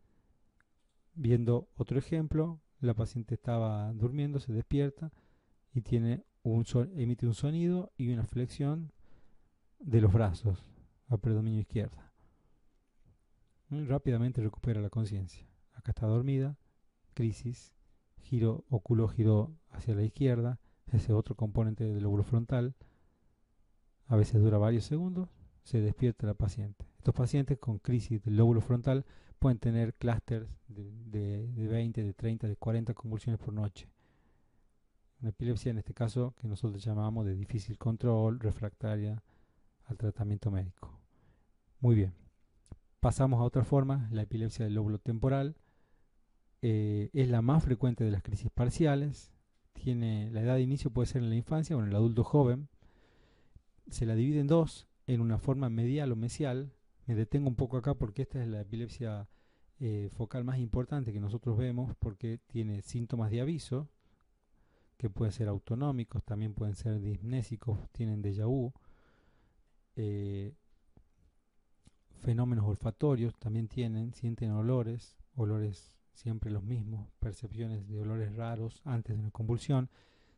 viendo otro ejemplo, la paciente estaba durmiendo, se despierta y emite un sonido y una flexión de los brazos a predominio izquierda. Rápidamente recupera la conciencia. Acá está dormida, crisis, óculo giro hacia la izquierda, ese otro componente del lóbulo frontal. A veces dura varios segundos, se despierta la paciente. Estos pacientes con crisis del lóbulo frontal pueden tener clústeres de 20, de 30, de 40 convulsiones por noche. Una epilepsia en este caso que nosotros llamamos de difícil control, refractaria al tratamiento médico. Muy bien. Pasamos a otra forma, la epilepsia del lóbulo temporal. Es la más frecuente de las crisis parciales. La edad de inicio puede ser en la infancia o en el adulto joven. Se la divide en dos, en una forma medial o mesial. Me detengo un poco acá porque esta es la epilepsia focal más importante que nosotros vemos, porque tiene síntomas de aviso, que pueden ser autonómicos, también pueden ser dismnésicos, tienen déjà vu. Fenómenos olfatorios también sienten olores siempre los mismos, percepciones de olores raros antes de una convulsión.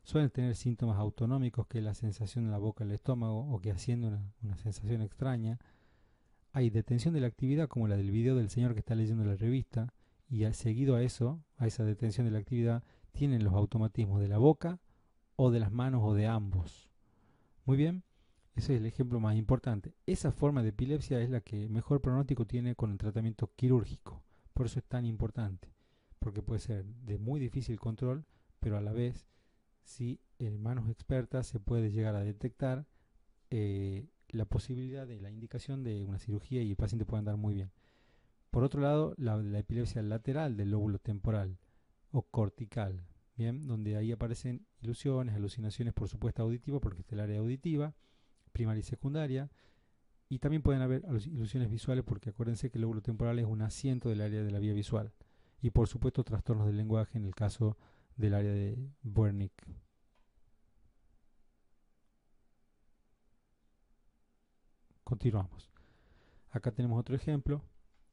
Suelen tener síntomas autonómicos, que es la sensación en la boca, el estómago, o que haciendo una sensación extraña. Hay detención de la actividad, como la del video del señor que está leyendo la revista, y seguido a esa detención de la actividad, tienen los automatismos de la boca o de las manos o de ambos. Muy bien. Ese es el ejemplo más importante. Esa forma de epilepsia es la que mejor pronóstico tiene con el tratamiento quirúrgico. Por eso es tan importante, porque puede ser de muy difícil control, pero a la vez, si en manos expertas se puede llegar a detectar la posibilidad de la indicación de una cirugía y el paciente puede andar muy bien. Por otro lado, la epilepsia lateral del lóbulo temporal o cortical, ¿bien? Donde ahí aparecen ilusiones, alucinaciones por supuesto auditiva, porque está el área auditiva, primaria y secundaria, y también pueden haber ilusiones visuales, porque acuérdense que el lóbulo temporal es un asiento del área de la vía visual, y por supuesto trastornos del lenguaje en el caso del área de Wernicke. Continuamos. Acá tenemos otro ejemplo.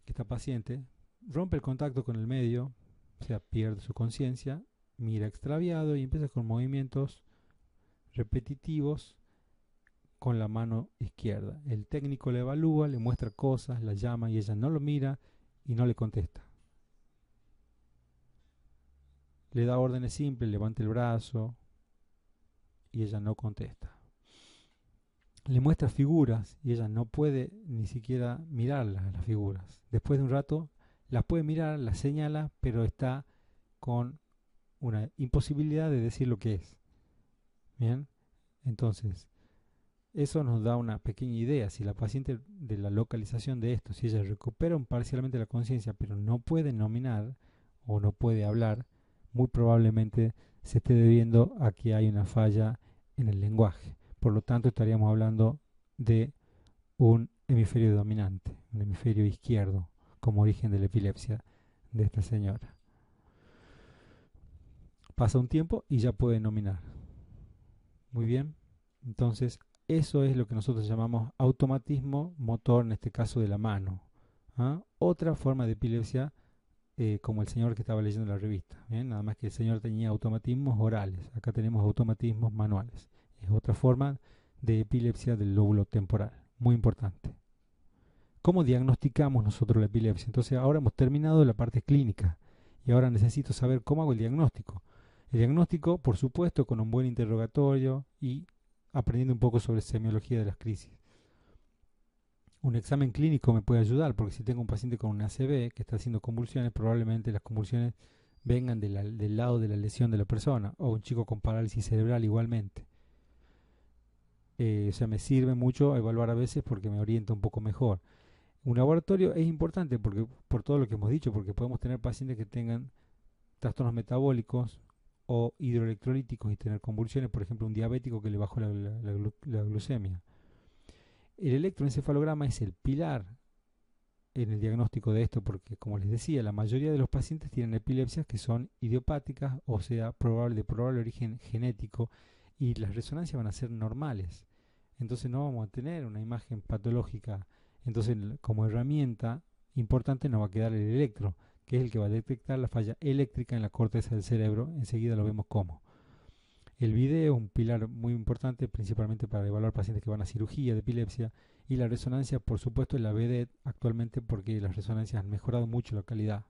Esta paciente rompe el contacto con el medio, o sea, pierde su conciencia, mira extraviado y empieza con movimientos repetitivos con la mano izquierda. El técnico la evalúa, le muestra cosas, la llama y ella no lo mira y no le contesta. Le da órdenes simples, levanta el brazo y ella no contesta. Le muestra figuras y ella no puede ni siquiera mirarlas, las figuras. Después de un rato las puede mirar, las señala, pero está con una imposibilidad de decir lo que es. Bien, entonces eso nos da una pequeña idea. Si la paciente, de la localización de esto, si ella recupera parcialmente la conciencia pero no puede nominar o no puede hablar, muy probablemente se esté debiendo a que hay una falla en el lenguaje. Por lo tanto, estaríamos hablando de un hemisferio dominante, un hemisferio izquierdo, como origen de la epilepsia de esta señora. Pasa un tiempo y ya puede nominar. Muy bien, entonces eso es lo que nosotros llamamos automatismo motor, en este caso de la mano. Otra forma de epilepsia, como el señor que estaba leyendo la revista. ¿Bien? Nada más que el señor tenía automatismos orales, acá tenemos automatismos manuales. Es otra forma de epilepsia del lóbulo temporal, muy importante. ¿Cómo diagnosticamos nosotros la epilepsia? Entonces ahora hemos terminado la parte clínica y ahora necesito saber cómo hago el diagnóstico. El diagnóstico, por supuesto, con un buen interrogatorio y aprendiendo un poco sobre semiología de las crisis. Un examen clínico me puede ayudar, porque si tengo un paciente con una ACV que está haciendo convulsiones, probablemente las convulsiones vengan del lado de la lesión de la persona, o un chico con parálisis cerebral igualmente. O sea, me sirve mucho evaluar a veces porque me orienta un poco mejor. Un laboratorio es importante por todo lo que hemos dicho, porque podemos tener pacientes que tengan trastornos metabólicos o hidroelectrolíticos y tener convulsiones, por ejemplo, un diabético que le bajó la glucemia. El electroencefalograma es el pilar en el diagnóstico de esto, porque como les decía, la mayoría de los pacientes tienen epilepsias que son idiopáticas, o sea, de probable origen genético, y las resonancias van a ser normales. Entonces no vamos a tener una imagen patológica. Entonces, como herramienta importante nos va a quedar el electro, que es el que va a detectar la falla eléctrica en la corteza del cerebro. Enseguida lo vemos cómo. El video es un pilar muy importante, principalmente para evaluar pacientes que van a cirugía de epilepsia, y la resonancia, por supuesto, es la vedette actualmente, porque las resonancias han mejorado mucho la calidad.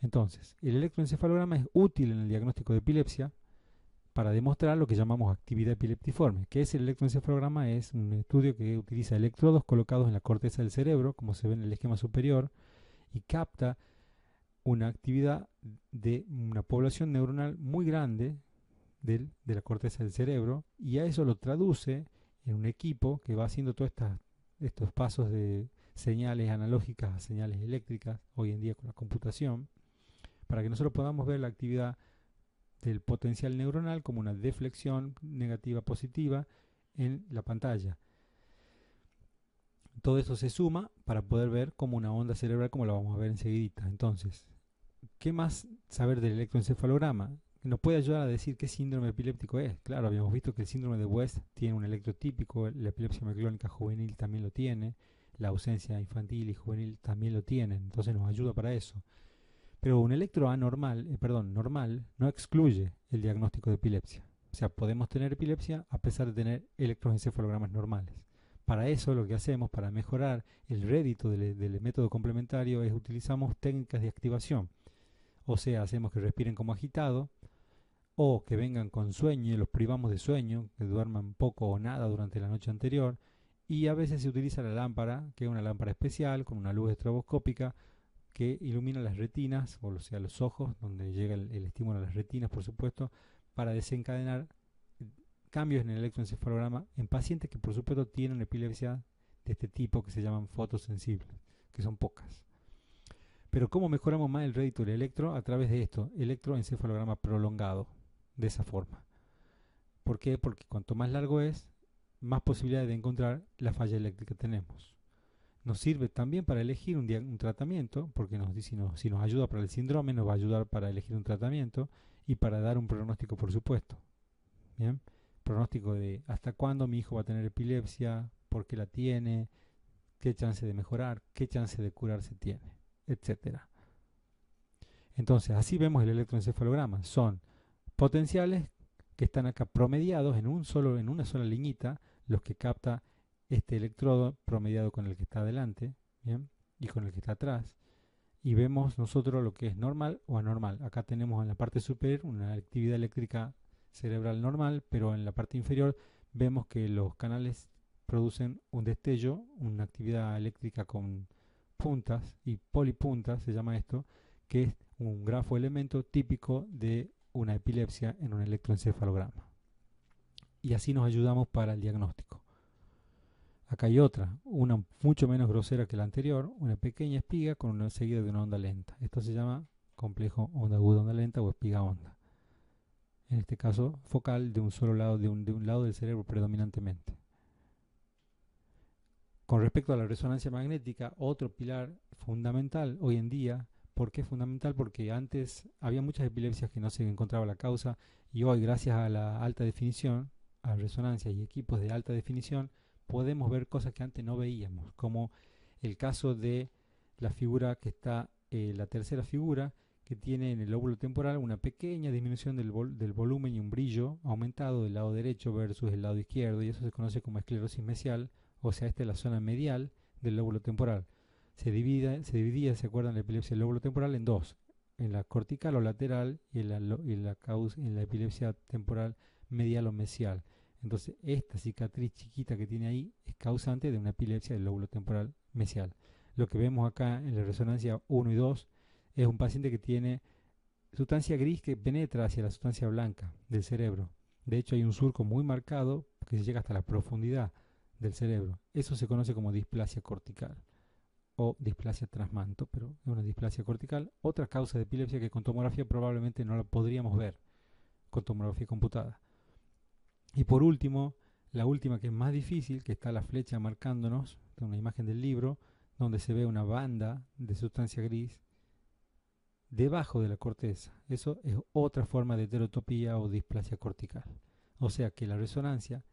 Entonces, el electroencefalograma es útil en el diagnóstico de epilepsia para demostrar lo que llamamos actividad epileptiforme. ¿Qué es el electroencefalograma? Es un estudio que utiliza electrodos colocados en la corteza del cerebro, como se ve en el esquema superior, y capta una actividad de una población neuronal muy grande de la corteza del cerebro, y a eso lo traduce en un equipo que va haciendo todos estos pasos de señales analógicas a señales eléctricas, hoy en día con la computación, para que nosotros podamos ver la actividad del potencial neuronal como una deflexión negativa positiva en la pantalla. Todo eso se suma para poder ver como una onda cerebral, como la vamos a ver enseguidita. Entonces, ¿qué más saber del electroencefalograma? Nos puede ayudar a decir qué síndrome epiléptico es. Claro, habíamos visto que el síndrome de West tiene un electrotípico, la epilepsia miclónica juvenil también lo tiene, la ausencia infantil y juvenil también lo tienen, entonces nos ayuda para eso. Pero un electro normal no excluye el diagnóstico de epilepsia. O sea, podemos tener epilepsia a pesar de tener electroencefalogramas normales. Para eso lo que hacemos, para mejorar el rédito del método complementario, es utilizamos técnicas de activación. O sea, hacemos que respiren como agitado, o que vengan con sueño y los privamos de sueño, que duerman poco o nada durante la noche anterior. Y a veces se utiliza la lámpara, que es una lámpara especial con una luz estroboscópica que ilumina las retinas, o sea, los ojos, donde llega el estímulo a las retinas, por supuesto, para desencadenar cambios en el electroencefalograma en pacientes que, por supuesto, tienen epilepsia de este tipo, que se llaman fotosensibles, que son pocas. Pero ¿cómo mejoramos más el rédito del electro? A través de esto, electroencefalograma prolongado, de esa forma. ¿Por qué? Porque cuanto más largo es, más posibilidades de encontrar la falla eléctrica tenemos. Nos sirve también para elegir un tratamiento, porque si nos ayuda para el síndrome, nos va a ayudar para elegir un tratamiento y para dar un pronóstico, por supuesto. ¿Bien? Pronóstico de hasta cuándo mi hijo va a tener epilepsia, por qué la tiene, qué chance de mejorar, qué chance de curarse tiene, etcétera. Entonces, así vemos el electroencefalograma. Son potenciales que están acá promediados en una sola liñita, los que capta este electrodo promediado con el que está adelante, ¿bien? Y con el que está atrás, y vemos nosotros lo que es normal o anormal. Acá tenemos en la parte superior una actividad eléctrica cerebral normal, pero en la parte inferior vemos que los canales producen un destello, una actividad eléctrica con puntas y polipuntas, se llama esto, que es un grafo elemento típico de una epilepsia en un electroencefalograma. Y así nos ayudamos para el diagnóstico. Acá hay otra, una mucho menos grosera que la anterior, una pequeña espiga con una seguida de una onda lenta. Esto se llama complejo onda aguda onda lenta o espiga onda. En este caso, focal de un solo lado, de un lado del cerebro predominantemente. Con respecto a la resonancia magnética, otro pilar fundamental hoy en día. ¿Por qué es fundamental? Porque antes había muchas epilepsias que no se encontraba la causa, y hoy, gracias a la alta definición, a resonancia y equipos de alta definición, podemos ver cosas que antes no veíamos, como el caso de la figura que está, la tercera figura, que tiene en el lóbulo temporal una pequeña disminución del volumen y un brillo aumentado del lado derecho versus el lado izquierdo, y eso se conoce como esclerosis mesial, o sea, esta es la zona medial del lóbulo temporal. Se dividía, ¿se acuerdan? La epilepsia del lóbulo temporal en dos, en la cortical o lateral y en la epilepsia temporal medial o mesial. Entonces, esta cicatriz chiquita que tiene ahí es causante de una epilepsia del lóbulo temporal mesial. Lo que vemos acá en la resonancia 1 y 2 es un paciente que tiene sustancia gris que penetra hacia la sustancia blanca del cerebro. De hecho, hay un surco muy marcado que se llega hasta la profundidad del cerebro. Eso se conoce como displasia cortical o displasia transmanto, pero es una displasia cortical. Otra causa de epilepsia que con tomografía probablemente no la podríamos ver, con tomografía computada. Y por último, la última, que es más difícil, que está la flecha marcándonos, una imagen del libro, donde se ve una banda de sustancia gris debajo de la corteza. Eso es otra forma de heterotopía o displasia cortical. O sea que la resonancia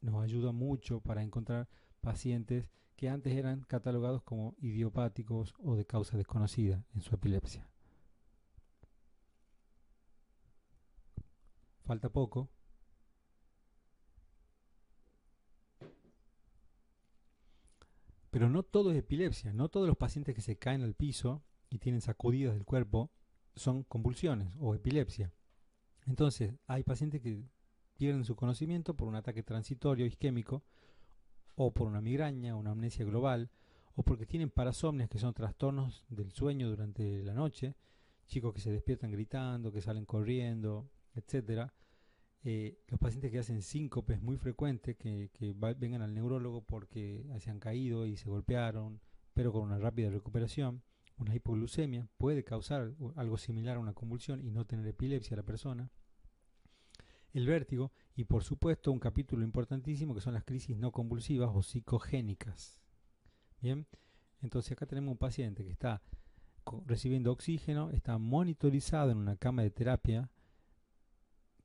nos ayuda mucho para encontrar pacientes que antes eran catalogados como idiopáticos o de causa desconocida en su epilepsia. Falta poco. Pero no todo es epilepsia. No todos los pacientes que se caen al piso y tienen sacudidas del cuerpo son convulsiones o epilepsia. Entonces, hay pacientes que pierden su conocimiento por un ataque transitorio isquémico, o por una migraña, una amnesia global, o porque tienen parasomnias, que son trastornos del sueño durante la noche, chicos que se despiertan gritando, que salen corriendo, etcétera. Los pacientes que hacen síncope es muy frecuente que vengan al neurólogo porque se han caído y se golpearon, pero con una rápida recuperación. Una hipoglucemia puede causar algo similar a una convulsión y no tener epilepsia a la persona. El vértigo y, por supuesto, un capítulo importantísimo que son las crisis no convulsivas o psicogénicas. Bien, entonces acá tenemos un paciente que está recibiendo oxígeno, está monitorizado en una cama de terapia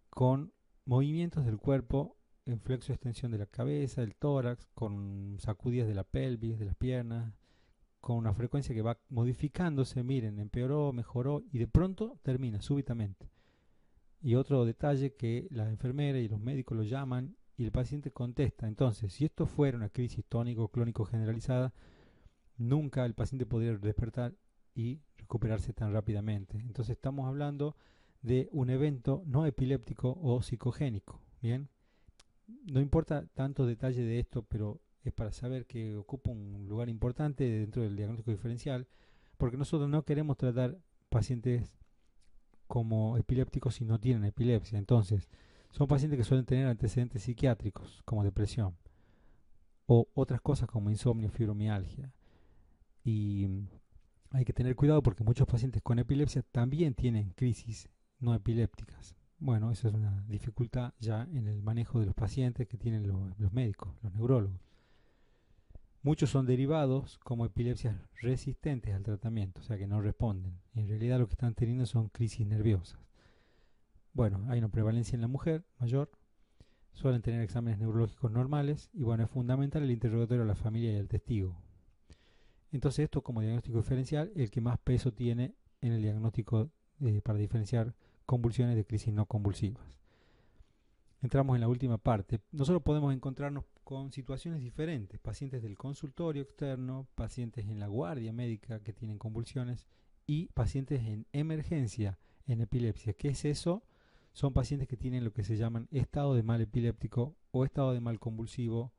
con movimientos del cuerpo en flexo-extensión de la cabeza, del tórax, con sacudidas de la pelvis, de las piernas, con una frecuencia que va modificándose, miren, empeoró, mejoró y de pronto termina súbitamente. Y otro detalle, que la enfermera y los médicos lo llaman y el paciente contesta. Entonces, si esto fuera una crisis tónico-clónico generalizada, nunca el paciente podría despertar y recuperarse tan rápidamente. Entonces estamos hablando de un evento no epiléptico o psicogénico. Bien, no importa tanto detalle de esto, pero es para saber que ocupa un lugar importante dentro del diagnóstico diferencial, porque nosotros no queremos tratar pacientes como epilépticos si no tienen epilepsia. Entonces, son pacientes que suelen tener antecedentes psiquiátricos, como depresión, o otras cosas como insomnio, fibromialgia. Y hay que tener cuidado porque muchos pacientes con epilepsia también tienen crisis no epilépticas. Bueno, eso es una dificultad ya en el manejo de los pacientes que tienen los médicos, los neurólogos. Muchos son derivados como epilepsias resistentes al tratamiento, o sea que no responden. Y en realidad lo que están teniendo son crisis nerviosas. Bueno, hay una prevalencia en la mujer mayor, suelen tener exámenes neurológicos normales y bueno, es fundamental el interrogatorio a la familia y al testigo. Entonces esto, como diagnóstico diferencial, el que más peso tiene en el diagnóstico para diferenciar convulsiones de crisis no convulsivas. Entramos en la última parte. Nosotros podemos encontrarnos con situaciones diferentes, pacientes del consultorio externo, pacientes en la guardia médica que tienen convulsiones y pacientes en emergencia en epilepsia. ¿Qué es eso? Son pacientes que tienen lo que se llaman estado de mal epiléptico o estado de mal convulsivo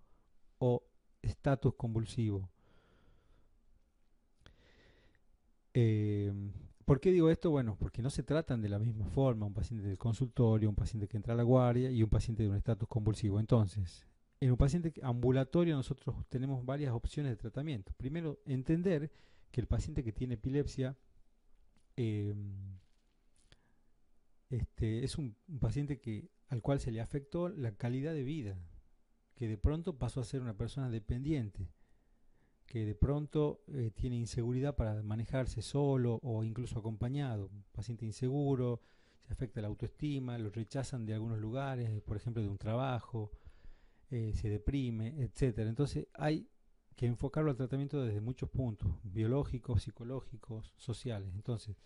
o estatus convulsivo. ¿Por qué digo esto? Bueno, porque no se tratan de la misma forma un paciente del consultorio, un paciente que entra a la guardia y un paciente de un estatus convulsivo. Entonces, en un paciente ambulatorio nosotros tenemos varias opciones de tratamiento. Primero, entender que el paciente que tiene epilepsia es un paciente al cual se le afectó la calidad de vida, que de pronto pasó a ser una persona dependiente, que de pronto tiene inseguridad para manejarse solo o incluso acompañado, un paciente inseguro, se afecta la autoestima, lo rechazan de algunos lugares, por ejemplo de un trabajo, se deprime, etcétera. Entonces hay que enfocarlo al tratamiento desde muchos puntos, biológicos, psicológicos, sociales. Entonces,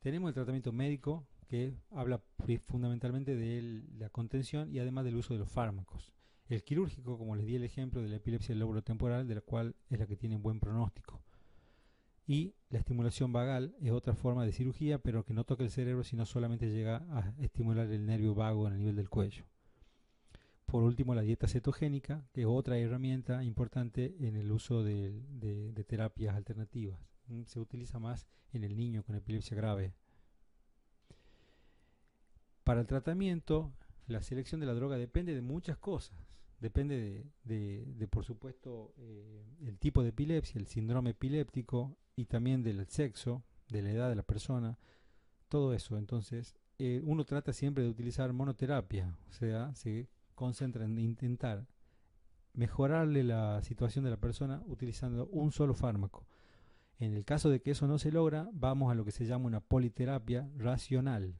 tenemos el tratamiento médico, que habla fundamentalmente de la contención y además del uso de los fármacos. El quirúrgico, como les di el ejemplo de la epilepsia del lóbulo temporal, de la cual es la que tiene buen pronóstico. Y la estimulación vagal es otra forma de cirugía, pero que no toca el cerebro, sino solamente llega a estimular el nervio vago en el nivel del cuello. Por último, la dieta cetogénica, que es otra herramienta importante en el uso de terapias alternativas. Se utiliza más en el niño con epilepsia grave. Para el tratamiento, la selección de la droga depende de muchas cosas. Depende por supuesto, el tipo de epilepsia, el síndrome epiléptico y también del sexo, de la edad de la persona, todo eso. Entonces, uno trata siempre de utilizar monoterapia, o sea, se concentra en intentar mejorarle la situación de la persona utilizando un solo fármaco. En el caso de que eso no se logra, vamos a lo que se llama una politerapia racional.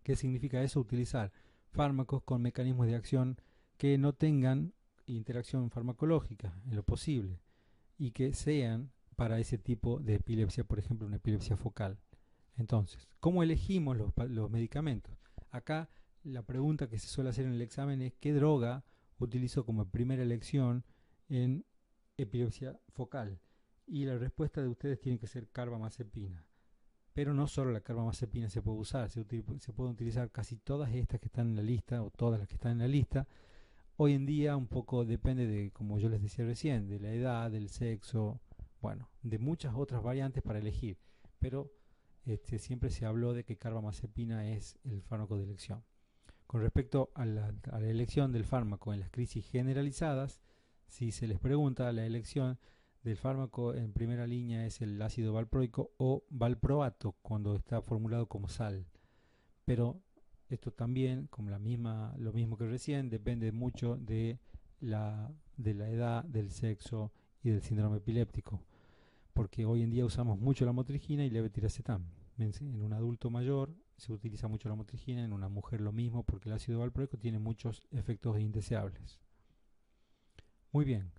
¿Qué significa eso? Utilizar fármacos con mecanismos de acción que no tengan interacción farmacológica en lo posible y que sean para ese tipo de epilepsia, por ejemplo, una epilepsia focal. Entonces, ¿cómo elegimos los medicamentos? Acá la pregunta que se suele hacer en el examen es ¿qué droga utilizo como primera elección en epilepsia focal? Y la respuesta de ustedes tiene que ser carbamazepina. Pero no solo la carbamazepina se puede usar, se pueden utilizar casi todas estas que están en la lista o todas las que están en la lista. Hoy en día un poco depende de, como yo les decía recién, de la edad, del sexo, bueno, de muchas otras variantes para elegir. Pero siempre se habló de que carbamazepina es el fármaco de elección. Con respecto a la elección del fármaco en las crisis generalizadas, si se les pregunta, la elección del fármaco en primera línea es el ácido valproico o valproato cuando está formulado como sal. Pero esto también, como lo mismo que recién, depende mucho de la edad, del sexo y del síndrome epiléptico. Porque hoy en día usamos mucho la motrigina y levetiracetam. En un adulto mayor se utiliza mucho la motrigina, en una mujer lo mismo, porque el ácido valproico tiene muchos efectos indeseables. Muy bien.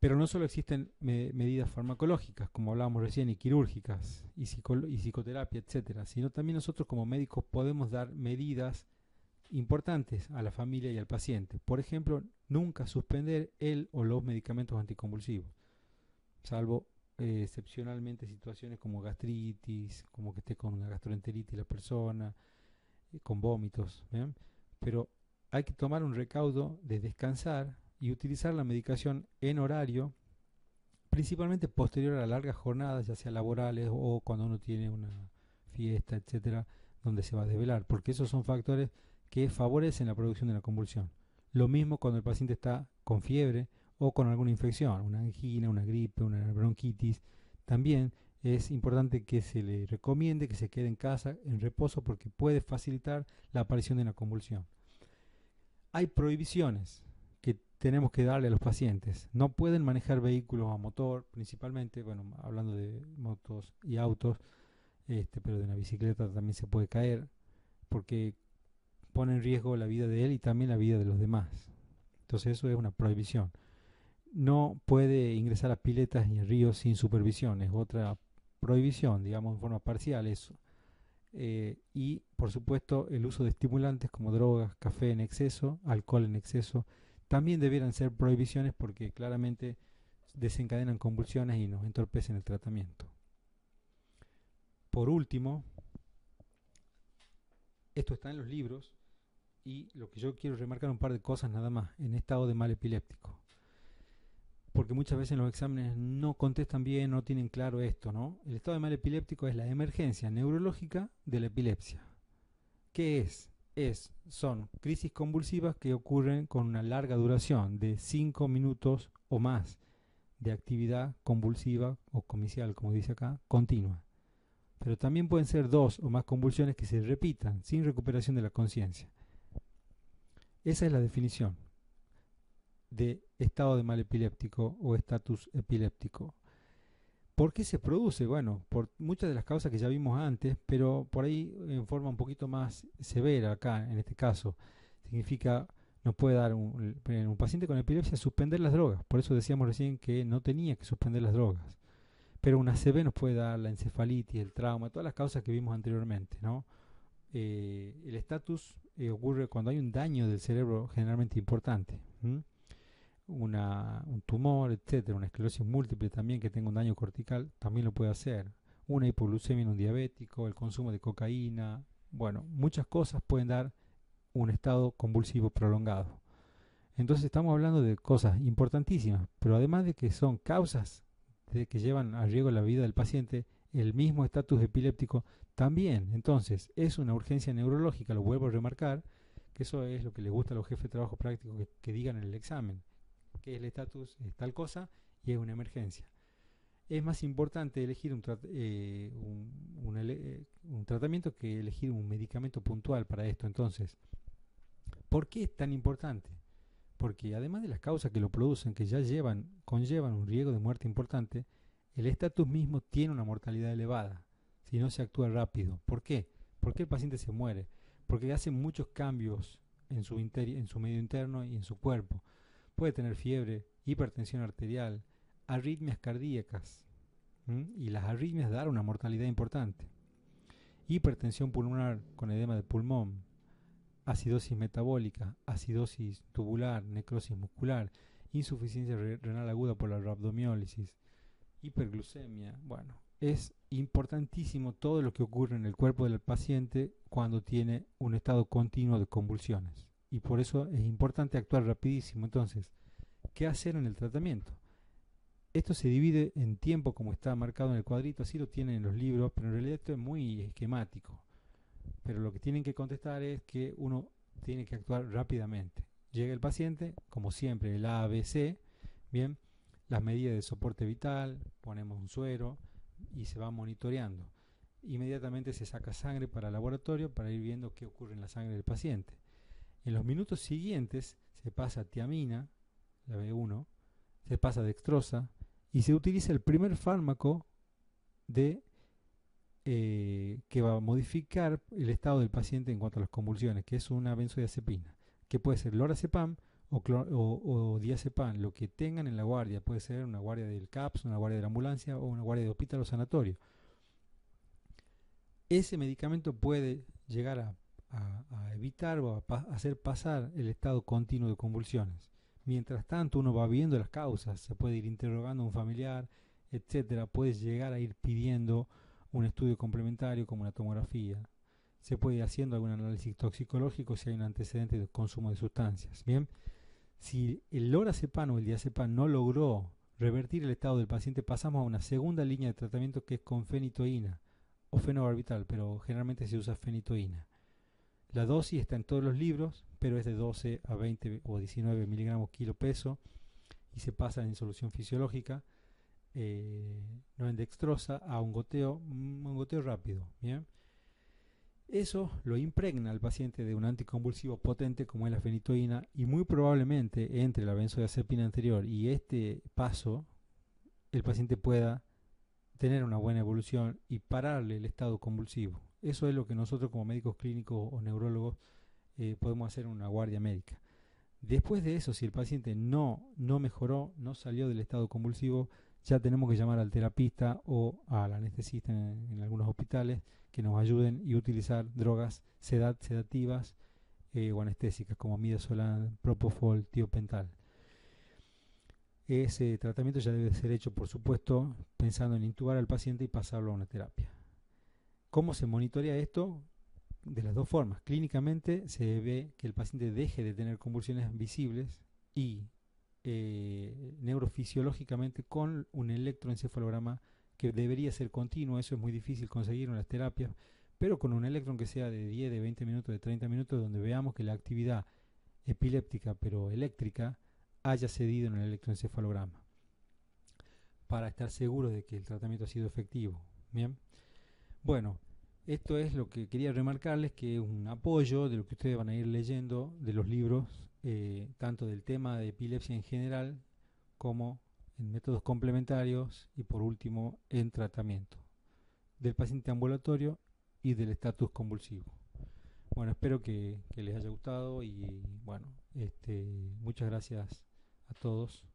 Pero no solo existen medidas farmacológicas, como hablábamos recién, y quirúrgicas, y psicoterapia, etcétera, sino también nosotros como médicos podemos dar medidas importantes a la familia y al paciente. Por ejemplo, nunca suspender el o los medicamentos anticonvulsivos, salvo excepcionalmente situaciones como gastritis, como que esté con una gastroenteritis la persona, con vómitos, ¿bien? Pero hay que tomar un recaudo de descansar y utilizar la medicación en horario, principalmente posterior a largas jornadas, ya sea laborales o cuando uno tiene una fiesta, etcétera, donde se va a desvelar, porque esos son factores que favorecen la producción de la convulsión. Lo mismo cuando el paciente está con fiebre o con alguna infección, una angina, una gripe, una bronquitis. También es importante que se le recomiende que se quede en casa en reposo porque puede facilitar la aparición de una convulsión. Hay prohibiciones que tenemos que darle a los pacientes. No pueden manejar vehículos a motor, principalmente, bueno, hablando de motos y autos, pero de una bicicleta también se puede caer, porque pone en riesgo la vida de él y también la vida de los demás. Entonces eso es una prohibición. No puede ingresar a piletas ni a ríos sin supervisión, es otra prohibición, digamos, en forma parcial eso. Y por supuesto el uso de estimulantes como drogas, café en exceso, alcohol en exceso, también debieran ser prohibiciones porque claramente desencadenan convulsiones y nos entorpecen el tratamiento. Por último, esto está en los libros y lo que yo quiero remarcar un par de cosas nada más en estado de mal epiléptico. Porque muchas veces en los exámenes no contestan bien, no tienen claro esto, ¿no? El estado de mal epiléptico es la emergencia neurológica de la epilepsia. ¿Qué es? Son crisis convulsivas que ocurren con una larga duración de 5 minutos o más de actividad convulsiva o comicial, como dice acá, continua. Pero también pueden ser 2 o más convulsiones que se repitan sin recuperación de la conciencia. Esa es la definición de estado de mal epiléptico o estatus epiléptico. ¿Por qué se produce? Bueno, por muchas de las causas que ya vimos antes, pero por ahí en forma un poquito más severa acá, en este caso. Significa, nos puede dar un paciente con epilepsia suspender las drogas. Por eso decíamos recién que no tenía que suspender las drogas. Pero una ACV nos puede dar la encefalitis, el trauma, todas las causas que vimos anteriormente, ¿no? El estatus ocurre cuando hay un daño del cerebro generalmente importante. Un tumor, etcétera, una esclerosis múltiple también que tenga un daño cortical, también lo puede hacer. Una hipoglucemia en un diabético, el consumo de cocaína, bueno, muchas cosas pueden dar un estado convulsivo prolongado. Entonces estamos hablando de cosas importantísimas, pero además de que son causas de que llevan a riesgo la vida del paciente, el mismo estatus epiléptico también. Entonces es una urgencia neurológica, lo vuelvo a remarcar, que eso es lo que les gusta a los jefes de trabajo práctico que digan en el examen, que el estatus es tal cosa y es una emergencia. Es más importante elegir un tratamiento que elegir un medicamento puntual para esto. Entonces, ¿por qué es tan importante? Porque además de las causas que lo producen, que ya conllevan un riesgo de muerte importante, el estatus mismo tiene una mortalidad elevada si no se actúa rápido. ¿Por qué? Porque el paciente se muere, porque hace muchos cambios en su medio interno y en su cuerpo. Puede tener fiebre, hipertensión arterial, arritmias cardíacas, y las arritmias dan una mortalidad importante. Hipertensión pulmonar con edema de pulmón, acidosis metabólica, acidosis tubular, necrosis muscular, insuficiencia renal aguda por la rhabdomiólisis, hiperglucemia. Bueno, es importantísimo todo lo que ocurre en el cuerpo del paciente cuando tiene un estado continuo de convulsiones. Y por eso es importante actuar rapidísimo. Entonces, ¿qué hacer en el tratamiento? Esto se divide en tiempo como está marcado en el cuadrito, así lo tienen en los libros, pero en realidad esto es muy esquemático. Pero lo que tienen que contestar es que uno tiene que actuar rápidamente. Llega el paciente, como siempre, el ABC, bien, las medidas de soporte vital, ponemos un suero y se va monitoreando. Inmediatamente se saca sangre para el laboratorio para ir viendo qué ocurre en la sangre del paciente. En los minutos siguientes se pasa tiamina, la B1, se pasa dextrosa y se utiliza el primer fármaco que va a modificar el estado del paciente en cuanto a las convulsiones, que es una benzodiazepina, que puede ser lorazepam o diazepam, lo que tengan en la guardia. Puede ser una guardia del CAPS, una guardia de la ambulancia o una guardia de hospital o sanatorio. Ese medicamento puede llegar a evitar o a hacer pasar el estado continuo de convulsiones. Mientras tanto, uno va viendo las causas, se puede ir interrogando a un familiar, etcétera. Puedes llegar a ir pidiendo un estudio complementario como una tomografía. Se puede ir haciendo algún análisis toxicológico si hay un antecedente de consumo de sustancias. Bien, si el lorazepam o el diazepam no logró revertir el estado del paciente, pasamos a una segunda línea de tratamiento que es con fenitoína o fenobarbital, pero generalmente se usa fenitoína. La dosis está en todos los libros, pero es de 12 a 20 o 19 miligramos kilo peso y se pasa en solución fisiológica, no en dextrosa, a un goteo rápido. ¿Bien? Eso lo impregna al paciente de un anticonvulsivo potente como es la fenitoína y muy probablemente entre la benzodiazepina anterior y este paso el paciente pueda tener una buena evolución y pararle el estado convulsivo. Eso es lo que nosotros como médicos clínicos o neurólogos podemos hacer en una guardia médica. Después de eso, si el paciente no mejoró, no salió del estado convulsivo, ya tenemos que llamar al terapista o al anestesista en algunos hospitales que nos ayuden y utilizar drogas sedativas o anestésicas como midazolam, propofol, tiopental. Ese tratamiento ya debe ser hecho, por supuesto, pensando en intubar al paciente y pasarlo a una terapia. ¿Cómo se monitorea esto? De las dos formas. Clínicamente se ve que el paciente deje de tener convulsiones visibles y neurofisiológicamente con un electroencefalograma que debería ser continuo. Eso es muy difícil conseguir en las terapias, pero con un electron que sea de 10, de 20 minutos, de 30 minutos, donde veamos que la actividad epiléptica pero eléctrica haya cedido en el electroencefalograma para estar seguros de que el tratamiento ha sido efectivo. Bien, bueno, esto es lo que quería remarcarles, que es un apoyo de lo que ustedes van a ir leyendo de los libros, tanto del tema de epilepsia en general como en métodos complementarios y por último en tratamiento del paciente ambulatorio y del estatus convulsivo. Bueno, espero que les haya gustado y bueno, muchas gracias a todos.